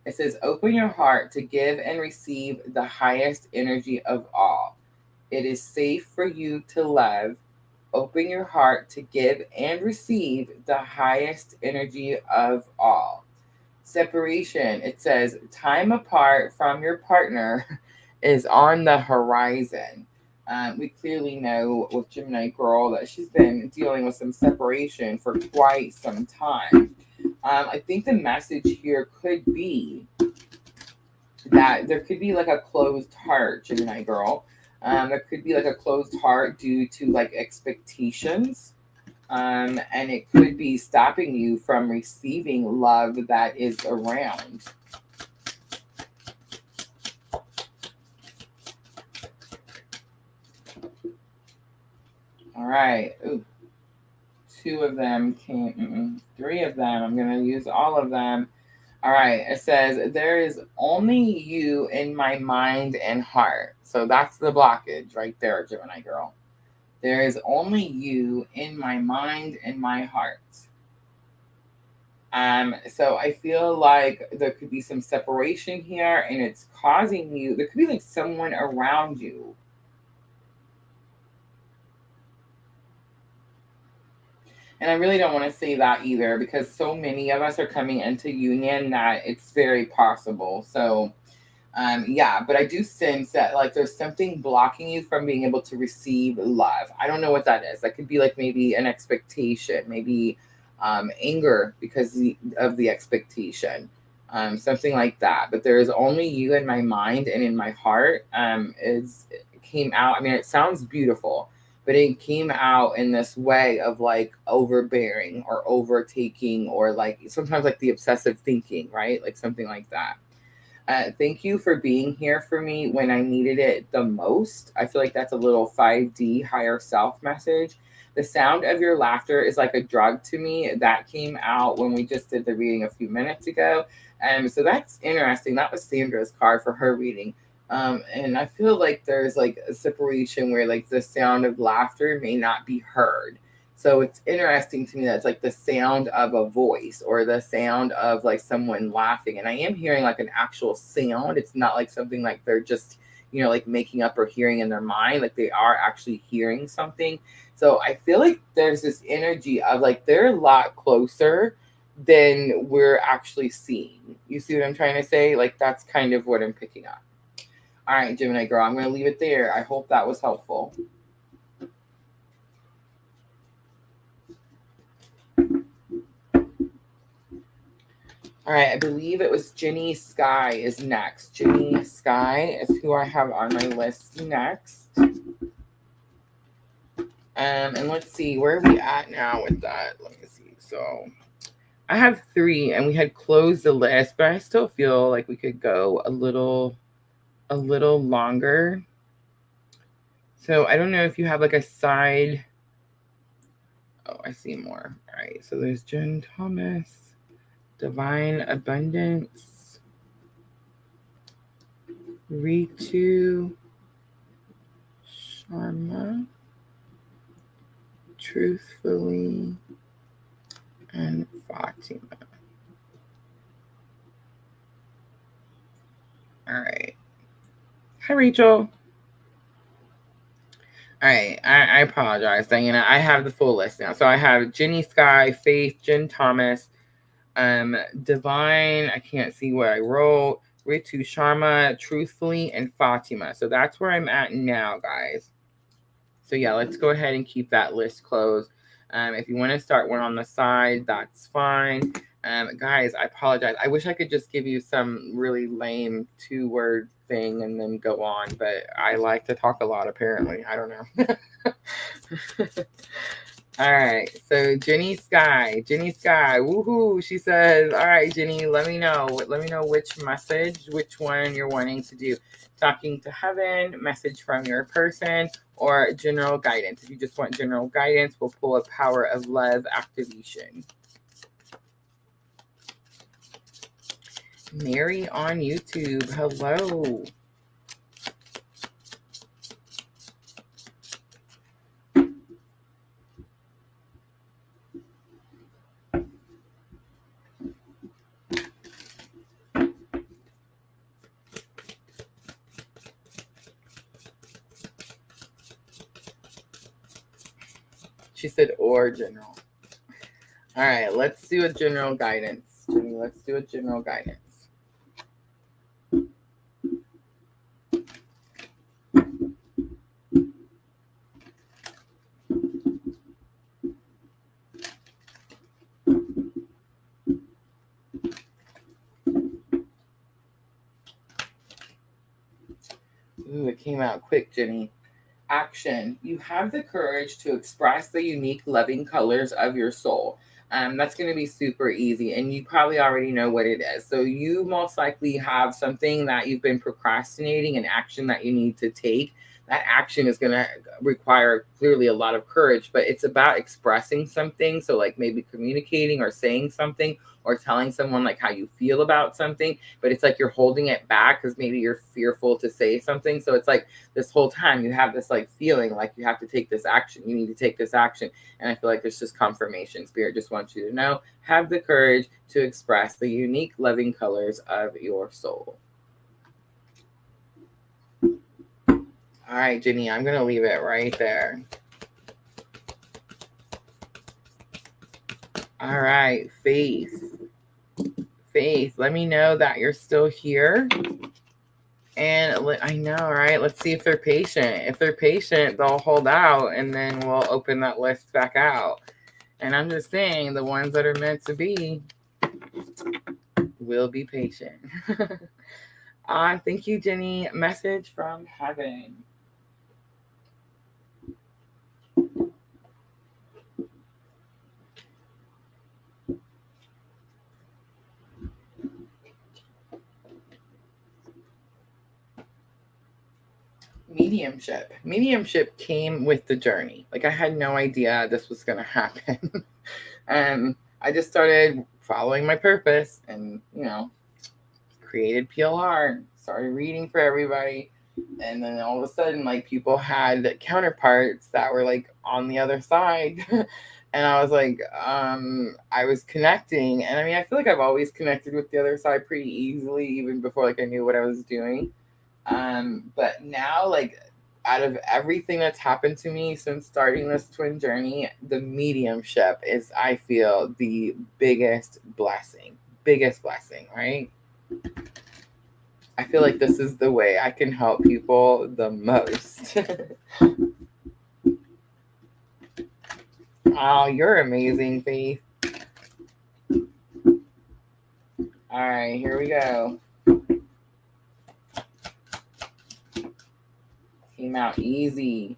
It says open your heart to give and receive the highest energy of all. It is safe for you to love. Open your heart to give and receive the highest energy of all. Separation, it says time apart from your partner is on the horizon. We clearly know with Gemini Girl that she's been dealing with some separation for quite some time. I think the message here could be that there could be like a closed heart, Gemini Girl. There could be like a closed heart due to like expectations. And it could be stopping you from receiving love that is around. All right. Ooh. 2 of them came. 3 of them. I'm going to use all of them. All right. It says, there is only you in my mind and heart. So that's the blockage right there, Gemini Girl. There is only you in my mind and my heart. So I feel like there could be some separation here, and it's causing you, there could be like someone around you. And I really don't want to say that either, because so many of us are coming into union that it's very possible. So yeah, but I do sense that like there's something blocking you from being able to receive love. I don't know what that is. That could be like maybe an expectation, maybe anger because of the expectation, something like that. But there is only you in my mind and in my heart. It came out. I mean, it sounds beautiful, but it came out in this way of like overbearing or overtaking, or like sometimes like the obsessive thinking, right? Like something like that. Thank you for being here for me when I needed it the most. I feel like that's a little 5D higher self message. The sound of your laughter is like a drug to me. That came out when we just did the reading a few minutes ago. So that's interesting. That was Sandra's card for her reading. And I feel like there's like a separation where like the sound of laughter may not be heard. So it's interesting to me that it's like the sound of a voice or the sound of like someone laughing. And I am hearing like an actual sound. It's not like something like they're just, you know, like making up or hearing in their mind. Like they are actually hearing something. So I feel like there's this energy of like they're a lot closer than we're actually seeing. You see what I'm trying to say? Like that's kind of what I'm picking up. All right, Gemini Girl, I'm going to leave it there. I hope that was helpful. All right, I believe it was Jenny Sky is next. Jenny Sky is who I have on my list next. And let's see, where are we at now with that? Let me see. So I have 3, and we had closed the list, but I still feel like we could go a little longer. So I don't know if you have like a side. Oh, I see more. All right, so there's Jen Thomas, Divine Abundance, Ritu Sharma, Truthfully, and Fatima. All right. Hi, Rachel. All right. I apologize, Diana. I have the full list now. So I have Jenny Sky, Faith, Jen Thomas, Divine. I can't see what I wrote. Ritu Sharma, Truthfully, and Fatima. So that's where I'm at now, guys. So yeah, let's go ahead and keep that list closed. If you want to start one on the side, that's fine. Guys, I apologize. I wish I could just give you some really lame 2-word thing and then go on, but I like to talk a lot, apparently. I don't know. All right, so Jenny Sky, woohoo! She says, "All right, Jenny, let me know which message, which one you're wanting to do. Talking to heaven, message from your person, or general guidance. If you just want general guidance, we'll pull a Power of Love activation." Mary on YouTube. Hello. She said, or general. All right, let's do a general guidance. Jenny, let's do a general guidance. Ooh, it came out quick, Jenny. Action. You have the courage to express the unique loving colors of your soul. That's going to be super easy, and you probably already know what it is. So you most likely have something that you've been procrastinating, an action that you need to take. That action is going to require clearly a lot of courage, but it's about expressing something. So like maybe communicating or saying something or telling someone like how you feel about something, but it's like you're holding it back because maybe you're fearful to say something. So it's like this whole time you have this like feeling like you have to take this action. You need to take this action. And I feel like it's just confirmation. Spirit just wants you to know, have the courage to express the unique loving colors of your soul. All right, Jenny, I'm going to leave it right there. All right, Faith. Faith, let me know that you're still here. And I know, right? Let's see if they're patient. If they're patient, they'll hold out, and then we'll open that list back out. And I'm just saying, the ones that are meant to be will be patient. Thank you, Jenny. Message from heaven. Mediumship. Mediumship came with the journey. Like I had no idea this was going to happen. I just started following my purpose and, created PLR, started reading for everybody. And then all of a sudden, like people had counterparts that were like on the other side. And I was like, I was connecting. And I mean, I feel like I've always connected with the other side pretty easily, even before like I knew what I was doing. But now, like, out of everything that's happened to me since starting this twin journey, the mediumship is, I feel, the biggest blessing, right? I feel like this is the way I can help people the most. Oh, you're amazing, Faith. All right, here we go. Came out easy.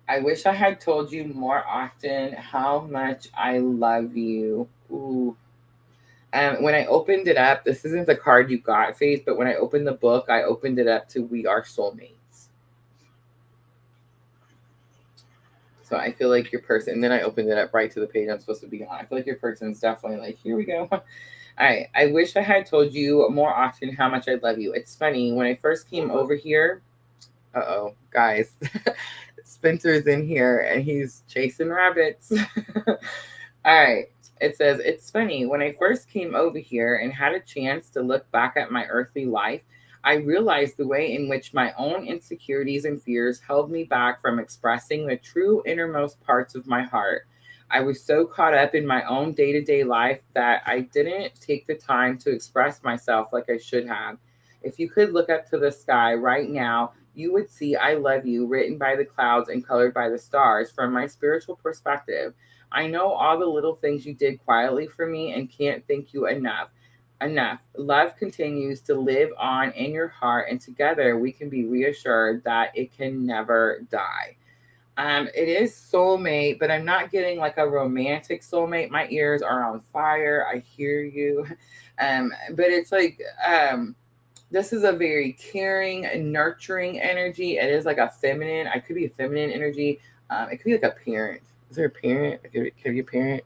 I wish I had told you more often how much I love you. Ooh. When I opened it up, this isn't the card you got, Faith, but when I opened the book, I opened it up to We Are Soulmates. So I feel like your person, and then I opened it up right to the page I'm supposed to be on. I feel like your person's definitely like, here we go. All right. I wish I had told you more often how much I love you. It's funny. When I first came over here, guys, Spencer's in here and he's chasing rabbits. All right. It says, it's funny, when I first came over here and had a chance to look back at my earthly life, I realized the way in which my own insecurities and fears held me back from expressing the true innermost parts of my heart. I was so caught up in my own day-to-day life that I didn't take the time to express myself like I should have. If you could look up to the sky right now, you would see I love you written by the clouds and colored by the stars from my spiritual perspective. I know all the little things you did quietly for me and can't thank you enough. Love continues to live on in your heart, and together we can be reassured that it can never die. It is soulmate, but I'm not getting like a romantic soulmate. My ears are on fire. I hear you. But it's like, this is a very caring and nurturing energy. It is like a feminine. I could be a feminine energy. It could be like a parent. Is there a parent? Could be a parent.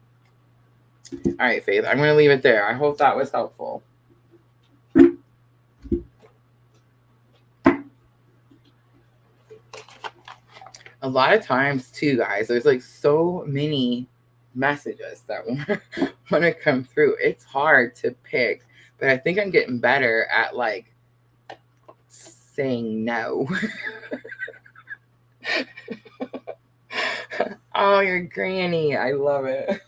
All right, Faith. I'm going to leave it there. I hope that was helpful. a lot of times too, guys, there's like so many messages that want to come through. It's hard to pick, but I think I'm getting better at like saying no. Oh, your granny. I love it.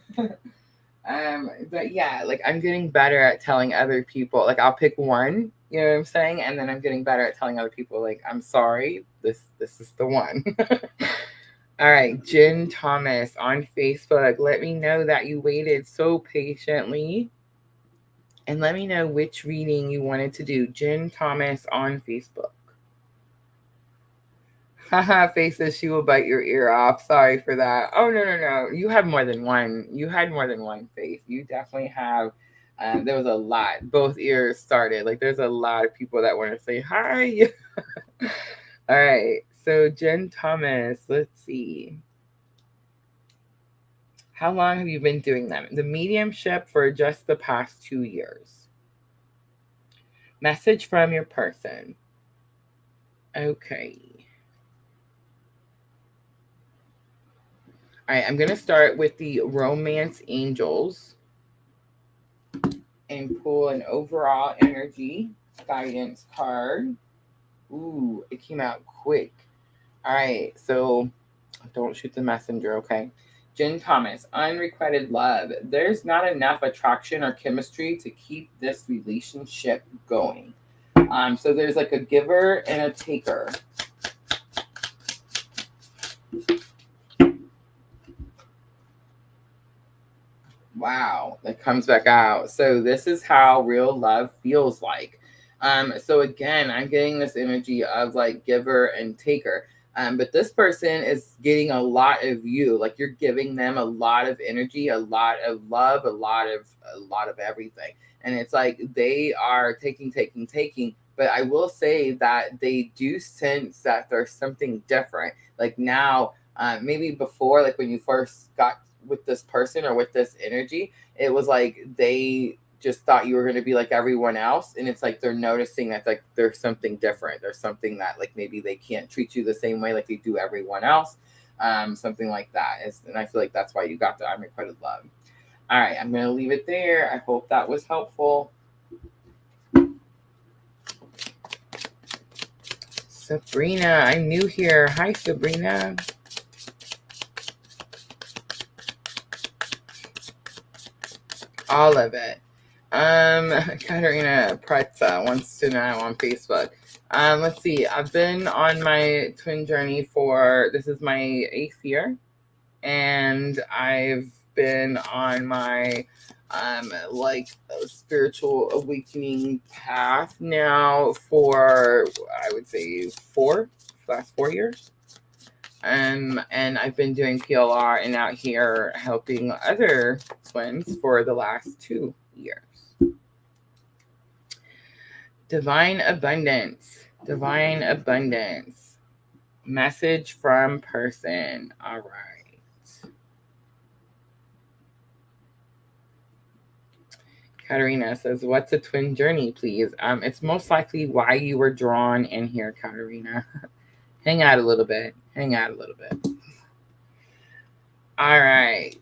But yeah, like I'm getting better at telling other people, like I'll pick one, you know what I'm saying? And then I'm getting better at telling other people, like, I'm sorry, this is the one. All right, Jen Thomas on Facebook. Let me know that you waited so patiently. And let me know which reading you wanted to do. Jen Thomas on Facebook. Haha, Faith says she will bite your ear off. Sorry for that. Oh, no. You have more than one. You had more than one, Faith. You definitely have. There was a lot. Both ears started. Like, there's a lot of people that want to say hi. All right. So, Jen Thomas, let's see. How long have you been doing them? The mediumship for just the past 2 years. Message from your person. Okay. All right, I'm going to start with the Romance Angels and pull an overall energy guidance card. Ooh, it came out quick. All right, so don't shoot the messenger, okay? Jen Thomas, unrequited love. There's not enough attraction or chemistry to keep this relationship going. So there's like a giver and a taker. Wow, that comes back out. So this is how real love feels like. So again, I'm getting this energy of like giver and taker. But this person is getting a lot of you. Like you're giving them a lot of energy, a lot of love, a lot of everything. And it's like they are taking. But I will say that they do sense that there's something different. Like now, maybe before, like when you first got with this person or with this energy, it was like they just thought you were going to be like everyone else, and it's like they're noticing that like there's something different, there's something that like maybe they can't treat you the same way like they do everyone else, something like that is, and I feel like that's why you got the unrequited love. All right, I'm going to leave it there. I hope that was helpful. Sabrina, I'm new here. Hi, Sabrina. All of it. Katerina Pretza wants to know on Facebook. Let's see. I've been on my twin journey for, this is my 8th year, and I've been on my like spiritual awakening path now for, I would say, last 4 years. And I've been doing PLR and out here helping other twins for the last 2 years. Divine abundance. Message from person. All right. Katerina says, what's a twin journey, please? It's most likely why you were drawn in here, Katerina. Hang out a little bit. All right.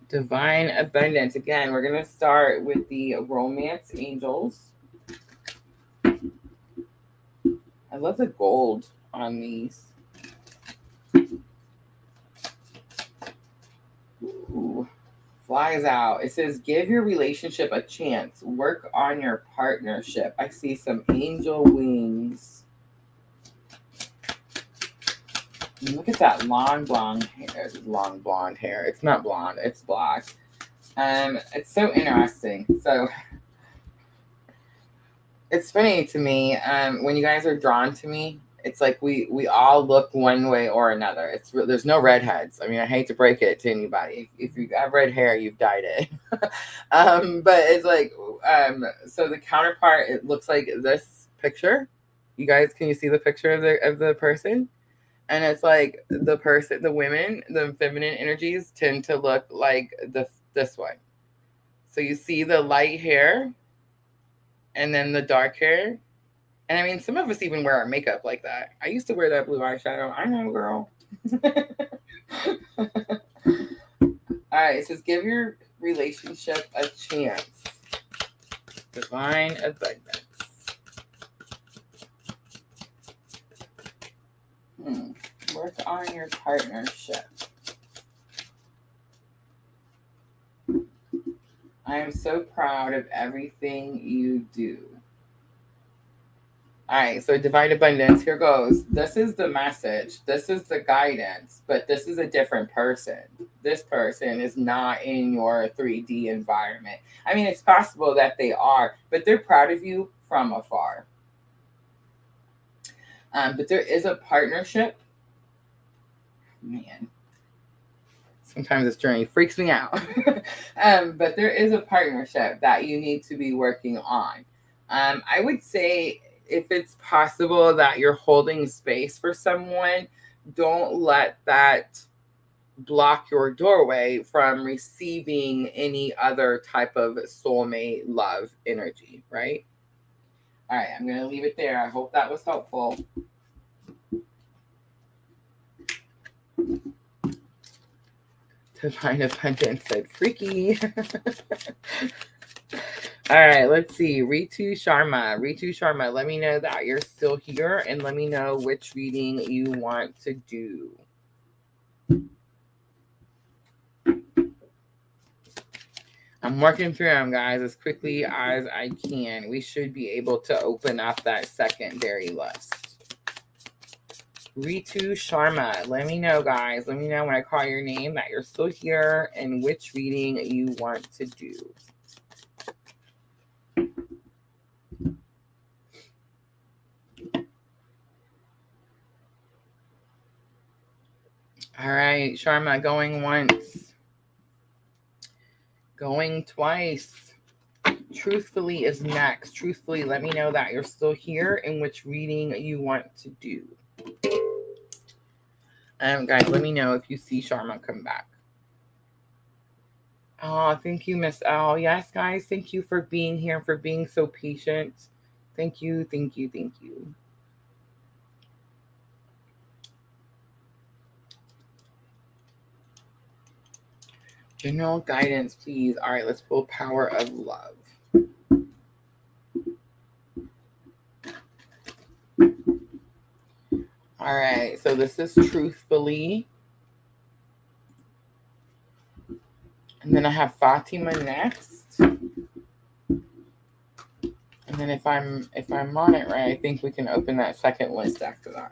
Divine abundance. Again, we're going to start with the Romance Angels. I love the gold on these. Ooh, flies out. It says, give your relationship a chance. Work on your partnership. I see some angel wings. Look at that long blonde hair. It's not blonde, it's black. It's so interesting. So it's funny to me, when you guys are drawn to me, it's like we all look one way or another. There's no redheads. I mean, I hate to break it to anybody. If you have red hair, you've dyed it. But it's like, so the counterpart, it looks like this picture. You guys, can you see the picture of the person? And it's like the women, the feminine energies tend to look like this one. So you see the light hair and then the dark hair. And I mean, some of us even wear our makeup like that. I used to wear that blue eyeshadow. I know, girl. All right, it says give your relationship a chance. Divine abundance. Work on your partnership. I am so proud of everything you do. All right, so divine abundance, here goes. This is the message. This is the guidance, but this is a different person. This person is not in your 3D environment. I mean, it's possible that they are, but they're proud of you from afar. But there is a partnership. Man, sometimes this journey freaks me out. But there is a partnership that you need to be working on. I would say if it's possible that you're holding space for someone, don't let that block your doorway from receiving any other type of soulmate love energy, right? All right, I'm going to leave it there. I hope that was helpful. Divine abundance said freaky. All right, let's see. Ritu Sharma, let me know that you're still here and let me know which reading you want to do. I'm working through them, guys, as quickly as I can. We should be able to open up that secondary list. Ritu Sharma, let me know, guys. Let me know when I call your name that you're still here and which reading you want to do. All right, Sharma, going once. Going twice. Truthfully is next. Truthfully, let me know that you're still here and which reading you want to do. Guys, let me know if you see Sharma come back. Oh, thank you, Miss L. Yes, guys, thank you for being here, for being so patient. Thank you, thank you, thank you. General guidance, please. All right, let's pull Power of Love. All right, so this is truthfully. And then I have Fatima next. And then if I'm on it right, I think we can open that second list after that.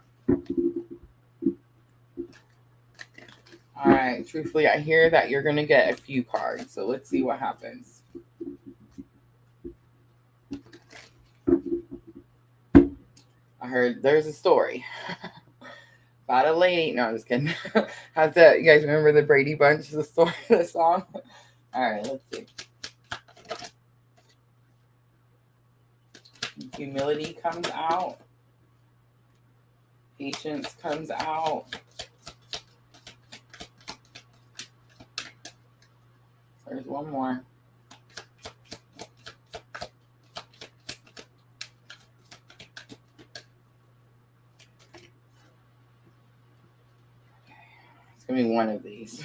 All right, truthfully, I hear that you're going to get a few cards. So let's see what happens. I heard there's a story about a lady. No, I'm just kidding. How's that? You guys remember the Brady Bunch, the story, the song? All right, let's see. Humility comes out. Patience comes out. There's one more. It's going to be one of these.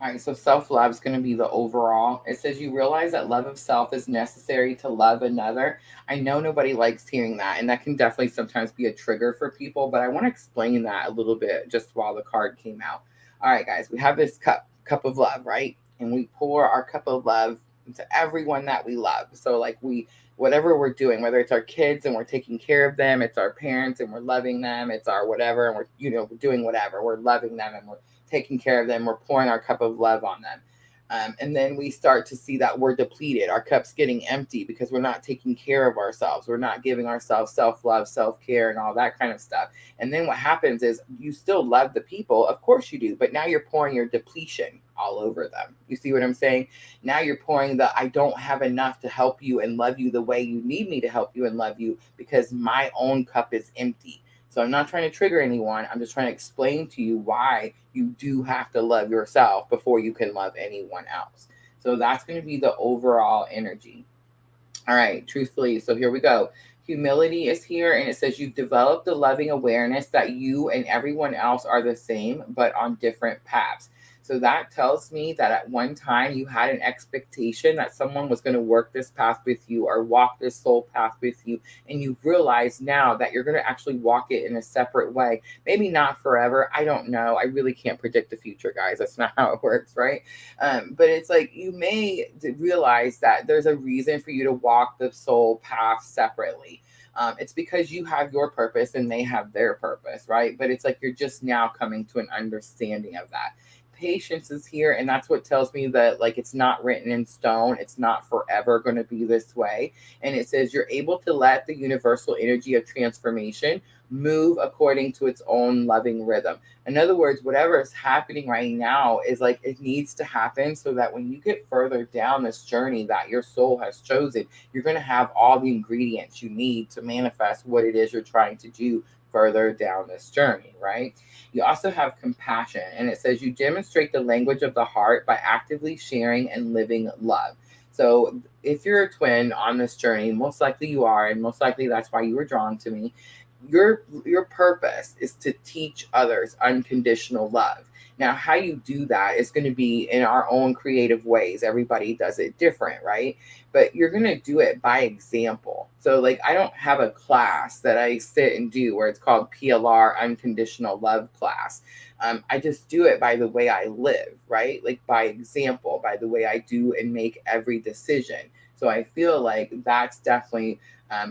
All right, so self-love is going to be the overall. It says you realize that love of self is necessary to love another. I know nobody likes hearing that, and that can definitely sometimes be a trigger for people, but I want to explain that a little bit just while the card came out. All right, guys, we have this cup of love, right? And we pour our cup of love into everyone that we love. So like whatever we're doing, whether it's our kids and we're taking care of them, it's our parents and we're loving them, it's our whatever, and we're doing whatever, we're loving them and we're taking care of them, we're pouring our cup of love on them. And then we start to see that we're depleted. Our cup's getting empty because we're not taking care of ourselves. We're not giving ourselves self-love, self-care, and all that kind of stuff. And then what happens is you still love the people. Of course you do. But now you're pouring your depletion all over them. You see what I'm saying? Now you're pouring the I don't have enough to help you and love you the way you need me to help you and love you because my own cup is empty. So I'm not trying to trigger anyone. I'm just trying to explain to you why you do have to love yourself before you can love anyone else. So that's going to be the overall energy. All right, truthfully. So here we go. Humility is here, and it says you've developed the loving awareness that you and everyone else are the same, but on different paths. So that tells me that at one time you had an expectation that someone was going to work this path with you or walk this soul path with you. And you've realized now that you're going to actually walk it in a separate way. Maybe not forever. I don't know. I really can't predict the future, guys. That's not how it works, right? But it's like you may realize that there's a reason for you to walk the soul path separately. It's because you have your purpose and they have their purpose, right? But it's like you're just now coming to an understanding of that. Patience is here, and that's what tells me that like it's not written in stone. It's not forever going to be this way. And it says you're able to let the universal energy of transformation move according to its own loving rhythm. In other words, whatever is happening right now is like it needs to happen so that when you get further down this journey that your soul has chosen, you're going to have all the ingredients you need to manifest what it is you're trying to do further down this journey, right? You also have compassion, and it says you demonstrate the language of the heart by actively sharing and living love. So if you're a twin on this journey, most likely you are, and most likely that's why you were drawn to me. Your purpose is to teach others unconditional love. Now, how you do that is going to be in our own creative ways. Everybody does it different, right? But you're going to do it by example. So like I don't have a class that I sit and do where it's called PLR Unconditional Love Class. I just do it by the way I live, right? Like by example, by the way I do and make every decision. So I feel like that's definitely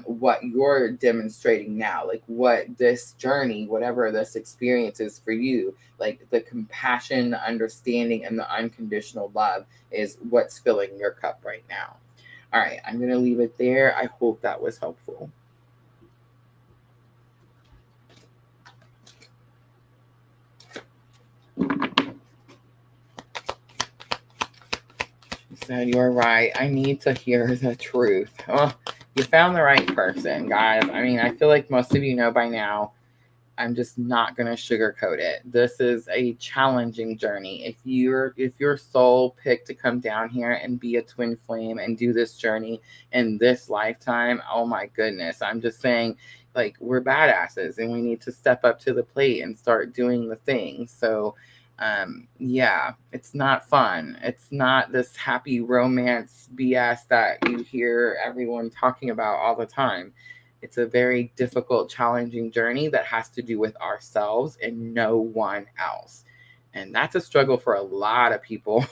what you're demonstrating now, like what this journey, whatever this experience is for you, like the compassion, the understanding, and the unconditional love is what's filling your cup right now. All right, I'm going to leave it there. I hope that was helpful. She said, you're right. I need to hear the truth. Oh, you found the right person, guys. I mean, I feel like most of you know by now. I'm just not going to sugarcoat it. This is a challenging journey. If your soul picked to come down here and be a twin flame and do this journey in this lifetime, oh my goodness. I'm just saying, like, we're badasses and we need to step up to the plate and start doing the thing. So, yeah, it's not fun. It's not this happy romance BS that you hear everyone talking about all the time. It's a very difficult, challenging journey that has to do with ourselves and no one else. And that's a struggle for a lot of people,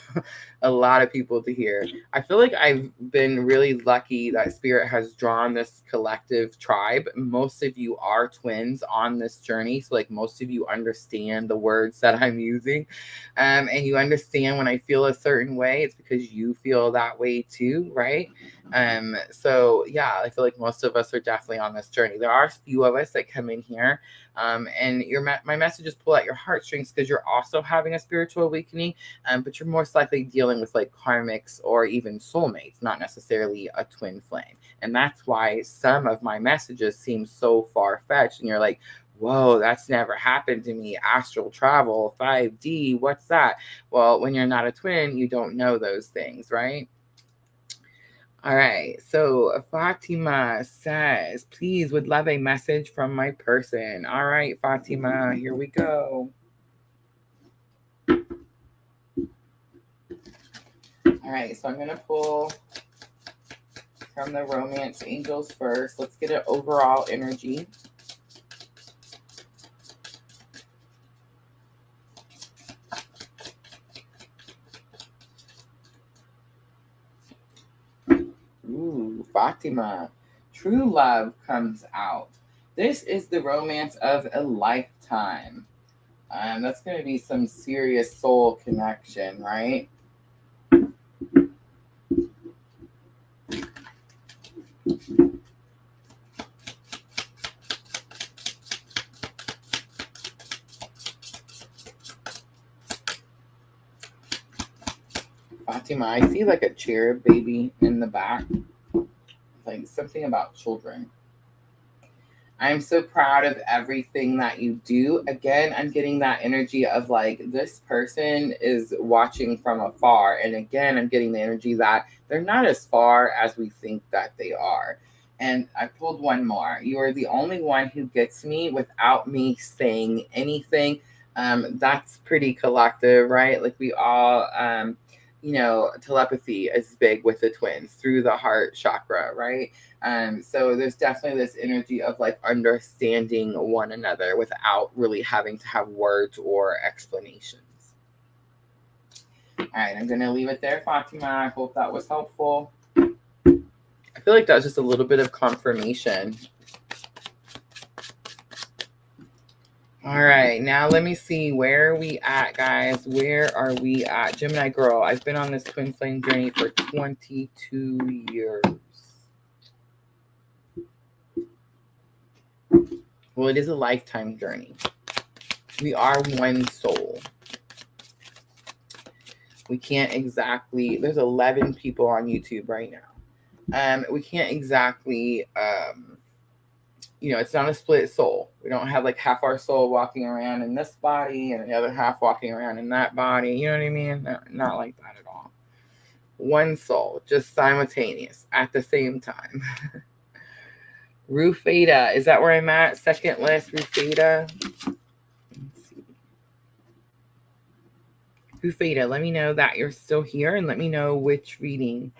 a lot of people to hear. I feel like I've been really lucky that Spirit has drawn this collective tribe. Most of you are twins on this journey. So like most of you understand the words that I'm using. And you understand when I feel a certain way, it's because you feel that way too, right? So yeah, I feel like most of us are definitely on this journey. There are a few of us that come in here and my message is pull at your heartstrings because you're also having a spiritual awakening, but you're most likely dealing with like karmics or even soulmates, not necessarily a twin flame. And that's why some of my messages seem so far-fetched and you're like, whoa, that's never happened to me. Astral travel, 5D, what's that? Well, when you're not a twin, you don't know those things, right? All right, so Fatima says, please would love a message from my person. All right, Fatima, here we go. All right, so I'm going to pull from the romance angels first. Let's get an overall energy. Ooh, Fatima. True love comes out. This is the romance of a lifetime. That's going to be some serious soul connection, right? Fatima, I see like a cherub baby in the back. Like something about children. I'm so proud of everything that you do. Again, I'm getting that energy of like this person is watching from afar. And again, I'm getting the energy that they're not as far as we think that they are. And I pulled one more. You are the only one who gets me without me saying anything. That's pretty collective, right? Like we all, telepathy is big with the twins through the heart chakra, right? So there's definitely this energy of like understanding one another without really having to have words or explanations. All right, I'm going to leave it there, Fatima. I hope that was helpful. I feel like that was just a little bit of confirmation. All right, now let me see, where are we at, guys? Where are we at? Gemini girl, I've been on this twin flame journey for 22 years. Well, it is a lifetime journey. We are one soul. We can't exactly, there's 11 people on YouTube right now. We can't exactly, it's not a split soul. We don't have like half our soul walking around in this body and the other half walking around in that body. You know what I mean? No, not like that at all. One soul, just simultaneous at the same time. Rufeta, is that where I'm at? Second list, Rufeta. Rufeta, let me know that you're still here and let me know which reading.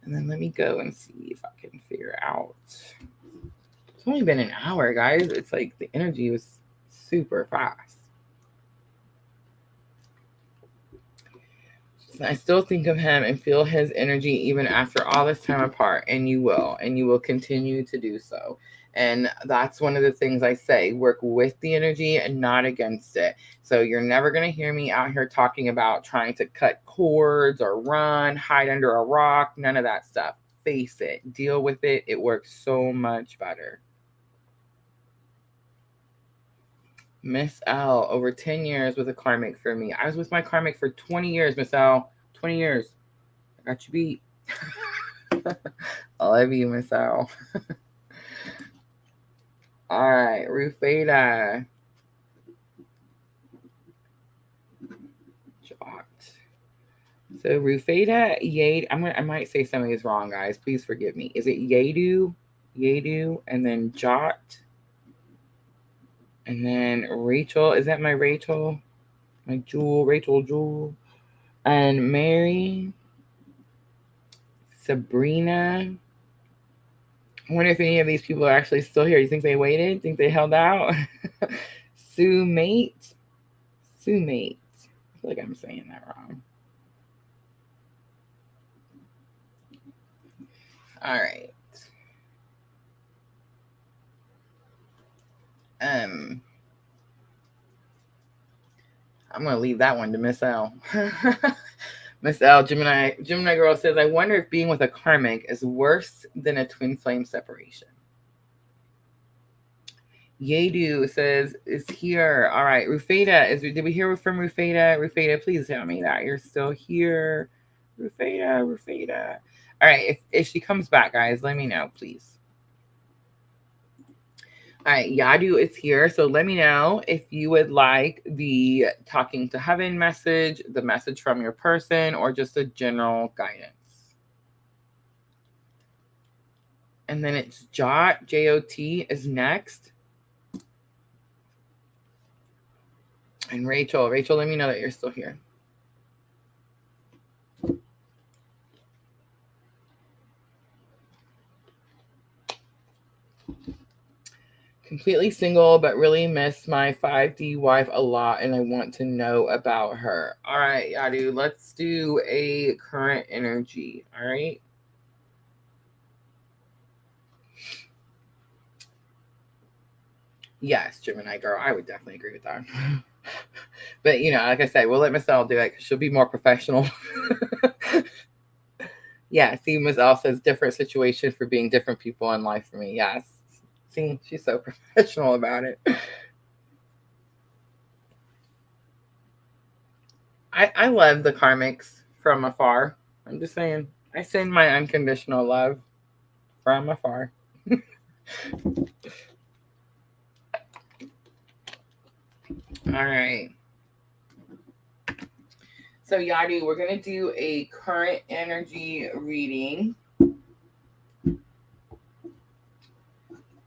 And then let me go and see if I can figure out. It's only been an hour, guys. It's like the energy was super fast. So I still think of him and feel his energy even after all this time apart. And you will continue to do so. And that's one of the things I say, work with the energy and not against it. So you're never going to hear me out here talking about trying to cut cords or run, hide under a rock, none of that stuff. Face it, deal with it. It works so much better. Miss L, over 10 years with a karmic for me. I was with my karmic for 20 years, Miss L. 20 years. I got you beat. I love you, Miss L. All right, Rufeta. So Rufeta, Yade. I might say some of these wrong, guys. Please forgive me. Is it Yadu, and then Jot, and then Rachel? Is that my Rachel? My Jewel, Rachel Jewel, and Mary, Sabrina. I wonder if any of these people are actually still here. You think they waited? Think they held out? Soulmate. I feel like I'm saying that wrong. All right. I'm gonna leave that one to Miss L. Miss L, Gemini girl says, I wonder if being with a karmic is worse than a twin flame separation. Yedu says, is here. All right. Rufeta, did we hear from Rufeta? Rufeta, please tell me that you're still here. Rufeta. All right. If she comes back, guys, let me know, please. All right, Yadu is here. So let me know if you would like the talking to heaven message, the message from your person, or just a general guidance. And then it's Jot, J-O-T is next. And Rachel, let me know that you're still here. Completely single, but really miss my 5D wife a lot, and I want to know about her. All right, Yadu, let's do a current energy. All right. Yes, Gemini girl, I would definitely agree with that. But, like I said, we'll let Miss L do it because she'll be more professional. Yeah, see, Miss L says different situation for being different people in life for me. Yes. See, she's so professional about it. I love the karmics from afar. I'm just saying, I send my unconditional love from afar. All right. So Yadu, we're going to do a current energy reading.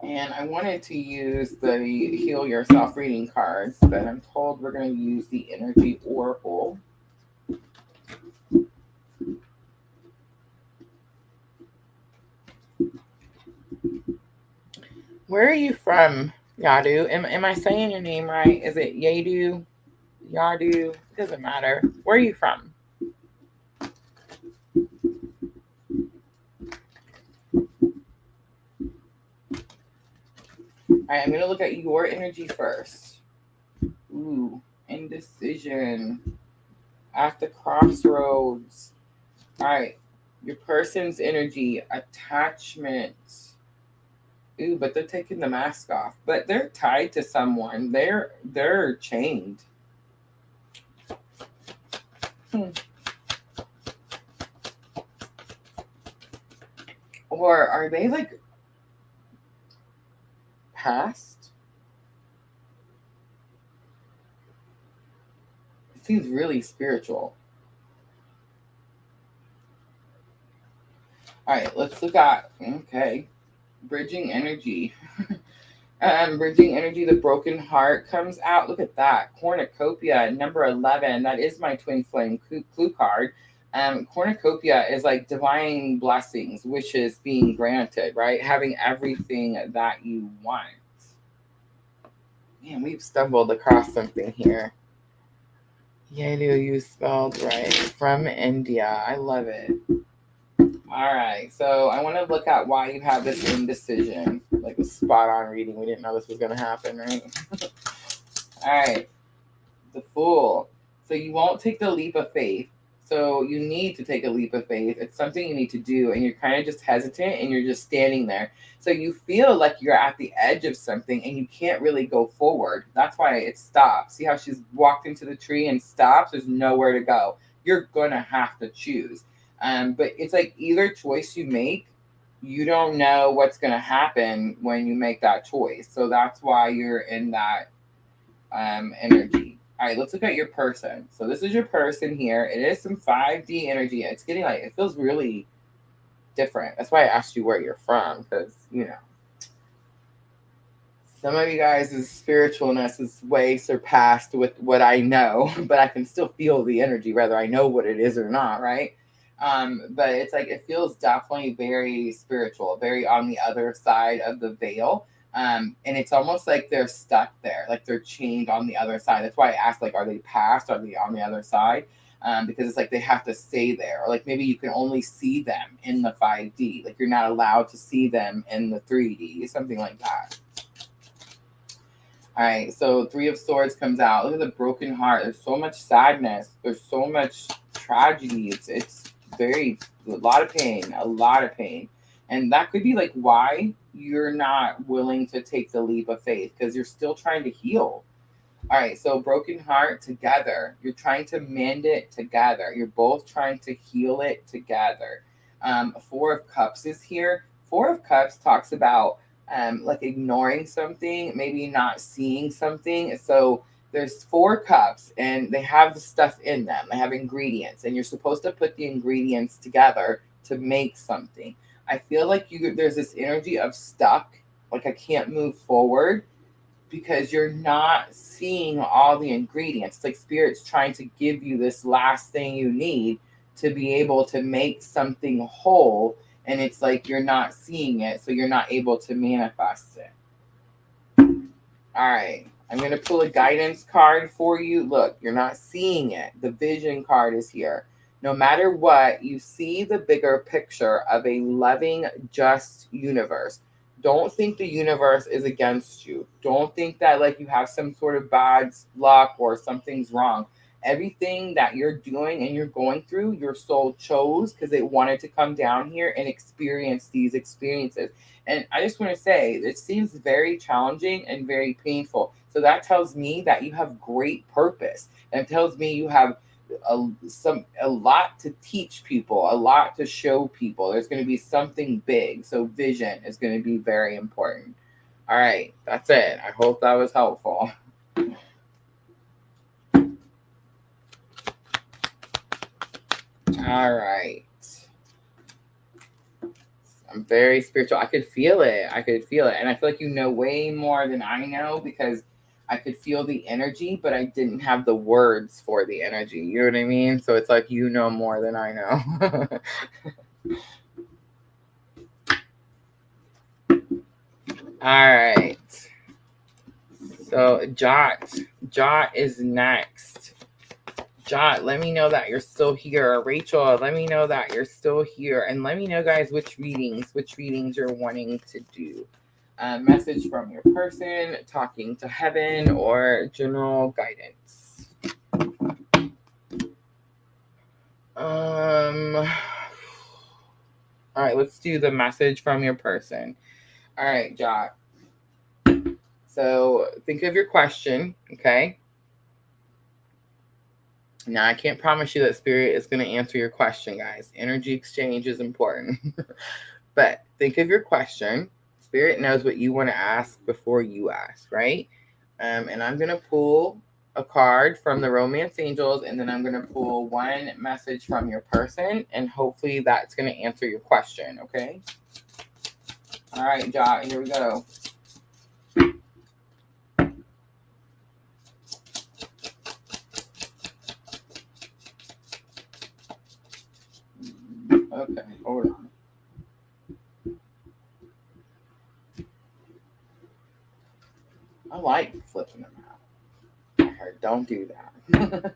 And I wanted to use the Heal Yourself reading cards, but I'm told we're going to use the Energy Oracle. Where are you from, Yadu? Am I saying your name right? Is it Yadu? Yadu? It doesn't matter. Where are you from? All right, I'm going to look at your energy first. Ooh, indecision. At the crossroads. All right, your person's energy, attachment. Ooh, but they're taking the mask off. But they're tied to someone. They're chained. Or are they like past? It seems really spiritual. All right, let's look at, okay, bridging energy. Bridging energy, the broken heart comes out. Look at that. Cornucopia, number 11. That is my twin flame clue card. Cornucopia is like divine blessings, wishes being granted, right? Having everything that you want. Man, we've stumbled across something here. Yadu, you spelled right. From India. I love it. All right. So I want to look at why you have this indecision. Like a spot on reading. We didn't know this was going to happen, right? All right. The Fool. So you won't take the leap of faith. So you need to take a leap of faith. It's something you need to do, and you're kind of just hesitant, and you're just standing there. So you feel like you're at the edge of something, and you can't really go forward. That's why it stops. See how she's walked into the tree and stops? There's nowhere to go. You're going to have to choose. But it's like either choice you make, you don't know what's going to happen when you make that choice. So that's why you're in that energy. All right, let's look at your person. So this is your person here. It is some 5D energy. It's getting like, it feels really different. That's why I asked you where you're from, because, you know, some of you guys' spiritualness is way surpassed with what I know, but I can still feel the energy, whether I know what it is or not, right? But it's like, it feels definitely very spiritual, very on the other side of the veil. And it's almost like they're stuck there, like they're chained on the other side. That's why I asked, like, are they past? Are they on the other side? Because it's like they have to stay there. Or like maybe you can only see them in the 5D. Like you're not allowed to see them in the 3D, something like that. All right, so 3 of Swords comes out. Look at the broken heart. There's so much sadness. There's so much tragedy. It's very, a lot of pain. And that could be like why you're not willing to take the leap of faith, because you're still trying to heal. All right, so broken heart together. You're trying to mend it together. You're both trying to heal it together. 4 of Cups is here. 4 of Cups talks about like ignoring something, maybe not seeing something. So there's 4 cups and they have the stuff in them. They have ingredients, and you're supposed to put the ingredients together to make something. I feel like there's this energy of stuck, like I can't move forward because you're not seeing all the ingredients. It's like Spirit's trying to give you this last thing you need to be able to make something whole, and it's like you're not seeing it, so you're not able to manifest it. All right, I'm going to pull a guidance card for you. Look, you're not seeing it. The vision card is here. No matter what, you see the bigger picture of a loving, just universe. Don't think the universe is against you. Don't think that like you have some sort of bad luck or something's wrong. Everything that you're doing and you're going through, your soul chose because it wanted to come down here and experience these experiences. And I just want to say, it seems very challenging and very painful. So that tells me that you have great purpose. And it tells me you have a lot to teach people, a lot to show people. There's going to be something big. So vision is going to be very important. All right, that's it. I hope that was helpful. All right. I'm very spiritual. I could feel it. I could feel it. And I feel like you know way more than I know because I could feel the energy, but I didn't have the words for the energy. You know what I mean? So it's like you know more than I know. All right. So Jot is next. Jot, let me know that you're still here. Rachel, let me know that you're still here. And let me know, guys, which readings you're wanting to do. Message from your person, talking to heaven, or general guidance. All right, let's do the message from your person. All right, Jot. So think of your question, okay? Now, I can't promise you that Spirit is going to answer your question, guys. Energy exchange is important. But think of your question. Spirit knows what you want to ask before you ask, right? And I'm going to pull a card from the Romance Angels, and then I'm going to pull one message from your person, and hopefully that's going to answer your question, okay? All right, Jot, here we go. Okay, hold on. I like flipping them out. I heard, don't do that.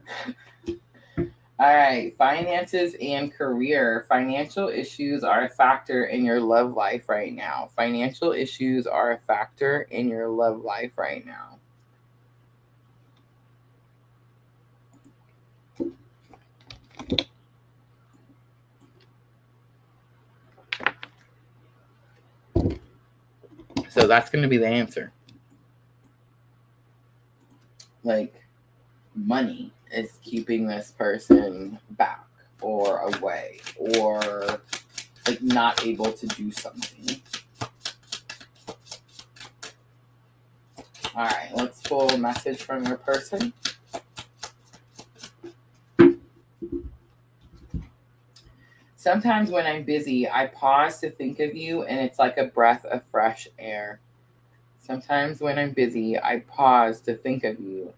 All right, finances and career. Financial issues are a factor in your love life right now. Financial issues are a factor in your love life right now. So that's going to be the answer. Like, money is keeping this person back or away or like not able to do something. All right, let's pull a message from your person. Sometimes when I'm busy, I pause to think of you, and it's like a breath of fresh air. Sometimes when I'm busy, I pause to think of you,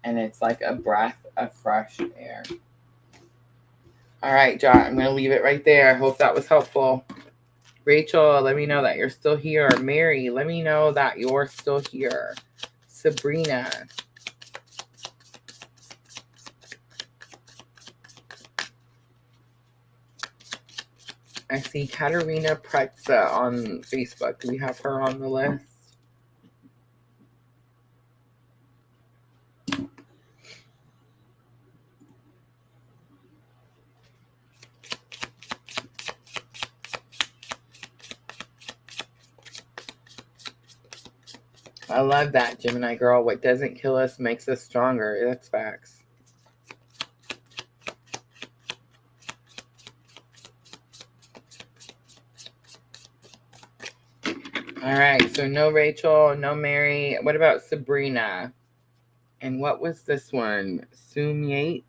and it's like a breath of fresh air. All right, Jot, I'm going to leave it right there. I hope that was helpful. Rachel, let me know that you're still here. Mary, let me know that you're still here. Sabrina. I see Katerina Pretza on Facebook. Do we have her on the list? I love that, Gemini girl. What doesn't kill us makes us stronger. That's facts. All right, so no Rachel, no Mary. What about Sabrina? And what was this one? Soulmate?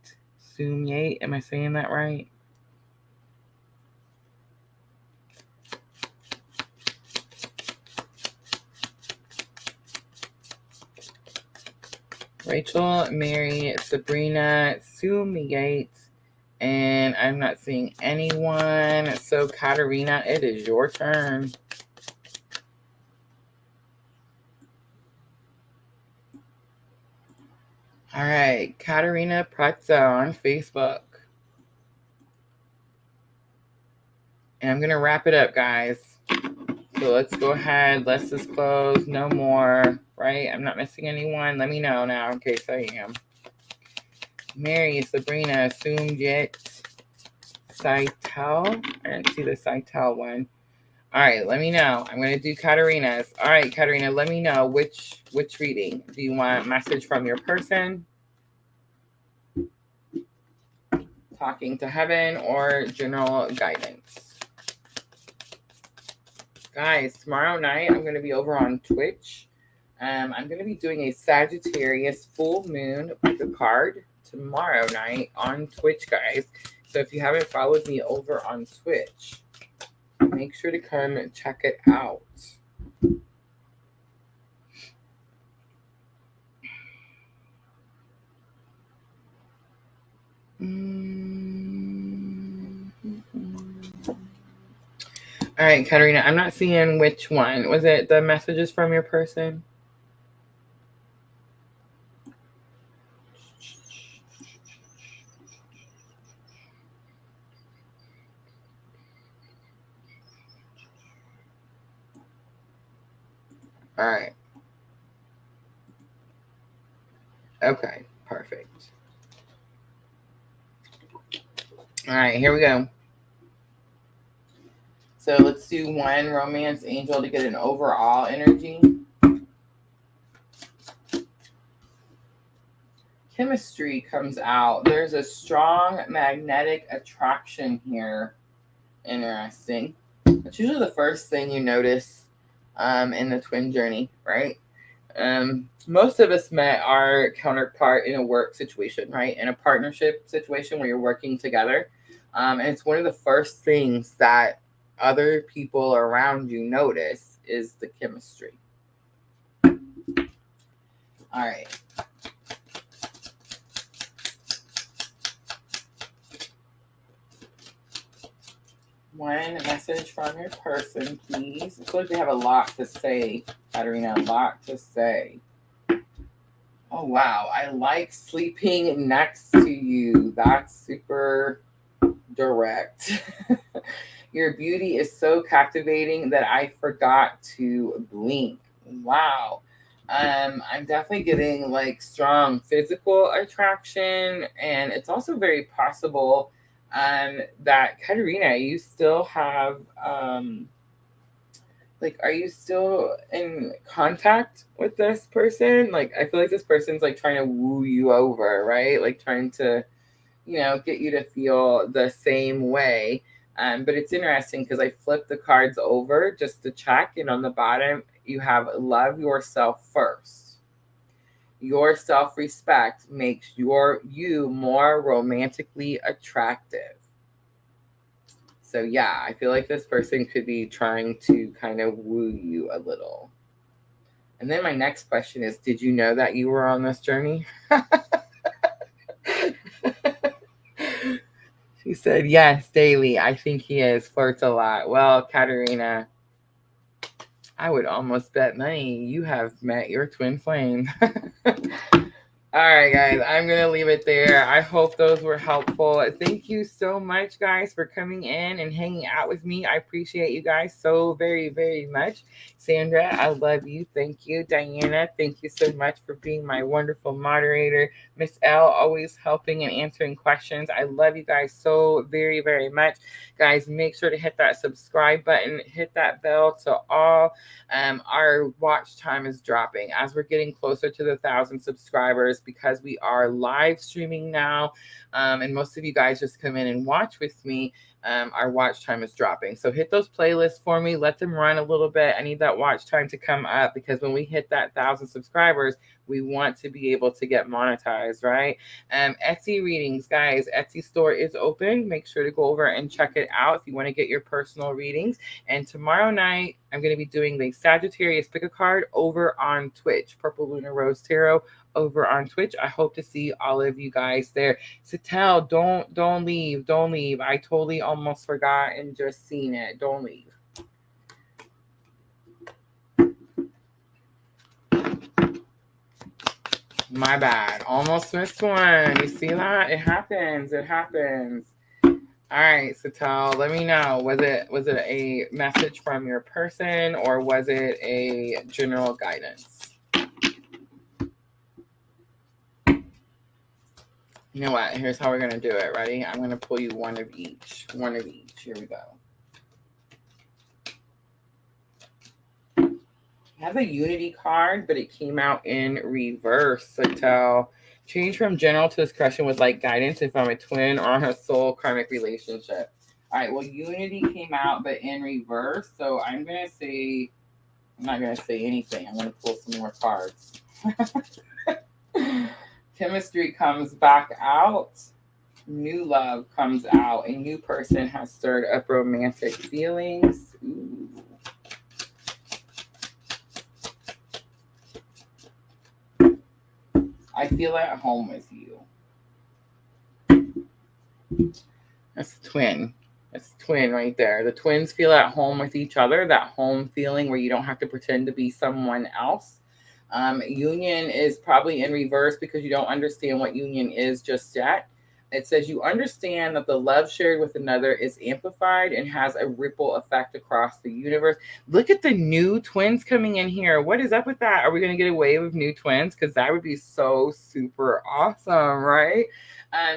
Am I saying that right? Rachel, Mary, Sabrina, Soulmate, and I'm not seeing anyone. So Katerina, it is your turn. All right, Katerina Pretza on Facebook. And I'm going to wrap it up, guys. So let's go ahead. Let's disclose. No more, right? I'm not missing anyone. Let me know now in case I am. Mary, Sabrina, Soomjit, Saitel. I didn't see the Saitel one. All right, let me know. I'm going to do Katerina's. All right, Katerina, let me know which reading. Do you want a message from your person, talking to heaven, or general guidance? Guys, tomorrow night I'm going to be over on Twitch. I'm going to be doing a Sagittarius full moon pick a card tomorrow night on Twitch, guys. So if you haven't followed me over on Twitch, make sure to come and check it out. All right, Katerina, I'm not seeing which one. Was it the messages from your person? All right. Okay, perfect. All right, here we go. So let's do one romance angel to get an overall energy. Chemistry comes out. There's a strong magnetic attraction here. Interesting. It's usually the first thing you notice in the twin journey, right? Most of us met our counterpart in a work situation, right? In a partnership situation where you're working together. And it's one of the first things that other people around you notice is the chemistry. All right. One message from your person, please. I feel like they have a lot to say, Katerina, a lot to say. Oh, wow. I like sleeping next to you. That's super direct. Your beauty is so captivating that I forgot to blink. Wow. I'm definitely getting like strong physical attraction, and it's also very possible that Katerina, you still have like, are you still in contact with this person? Like, I feel like this person's like trying to woo you over, right? Like trying to, get you to feel the same way. But it's interesting because I flipped the cards over just to check, and on the bottom you have love yourself first. Your self-respect makes you more romantically attractive. So yeah, I feel like this person could be trying to kind of woo you a little. And then my next question is, did you know that you were on this journey? She said, yes, daily. I think he is. Flirts a lot. Well, Katerina, I would almost bet money you have met your twin flame. All right, guys, I'm going to leave it there. I hope those were helpful. Thank you so much, guys, for coming in and hanging out with me. I appreciate you guys so very, very much. Sandra, I love you. Thank you. Diana, thank you so much for being my wonderful moderator. Miss L, always helping and answering questions. I love you guys so very, very much. Guys, make sure to hit that subscribe button, hit that bell to all. Our watch time is dropping as we're getting closer to the 1,000 subscribers, because we are live streaming now, and most of you guys just come in and watch with me. Our watch time is dropping, so hit those playlists for me, let them run a little bit. I need that watch time to come up, because when we hit that 1,000 subscribers, we want to be able to get monetized, right? Etsy readings, guys. Etsy store is open. Make sure to go over and check it out if you want to get your personal readings. And tomorrow night, I'm going to be doing the Sagittarius pick a card over on Twitch, Purple LunaRose Tarot over on Twitch. I hope to see all of you guys there. Satel, don't leave. I totally almost forgot and just seen it. Don't leave. My bad. Almost missed one. You see that? It happens. All right, Satel, let me know. Was it a message from your person, or was it a general guidance? You know what? Here's how we're going to do it. Ready? I'm going to pull you one of each. Here we go. I have a unity card, but it came out in reverse. So change from general to discretion with like guidance if I'm a twin or on a soul karmic relationship. All right, well, unity came out, but in reverse. So I'm not going to say anything. I'm going to pull some more cards. Chemistry comes back out. New love comes out. A new person has stirred up romantic feelings. Ooh. I feel at home with you. That's the twin. That's the twin right there. The twins feel at home with each other, that home feeling where you don't have to pretend to be someone else. Union is probably in reverse because you don't understand what union is just yet. It says you understand that the love shared with another is amplified and has a ripple effect across the universe. Look at the new twins coming in here. What is up with that? Are we going to get a wave of new twins? Because that would be so super awesome, right?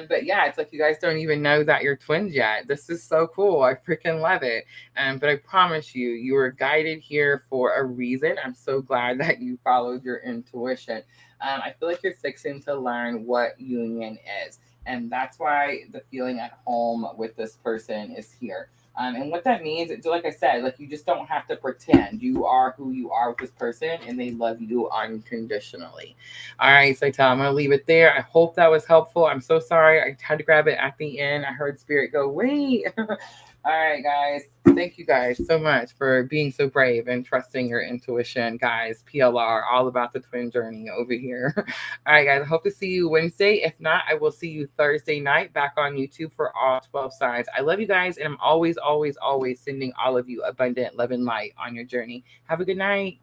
But yeah, it's like you guys don't even know that you're twins yet. This is so cool. I freaking love it. But I promise you, you were guided here for a reason. I'm so glad that you followed your intuition. I feel like you're fixing to learn what union is. And that's why the feeling at home with this person is here. And what that means, like I said, like you just don't have to pretend. You are who you are with this person, and they love you unconditionally. All right, so I'm going to leave it there. I hope that was helpful. I'm so sorry. I had to grab it at the end. I heard Spirit go, wait. All right, guys. Thank you guys so much for being so brave and trusting your intuition. Guys, PLR, all about the twin journey over here. All right, guys. I hope to see you Wednesday. If not, I will see you Thursday night back on YouTube for all 12 signs. I love you guys, and I'm always, always, always sending all of you abundant love and light on your journey. Have a good night.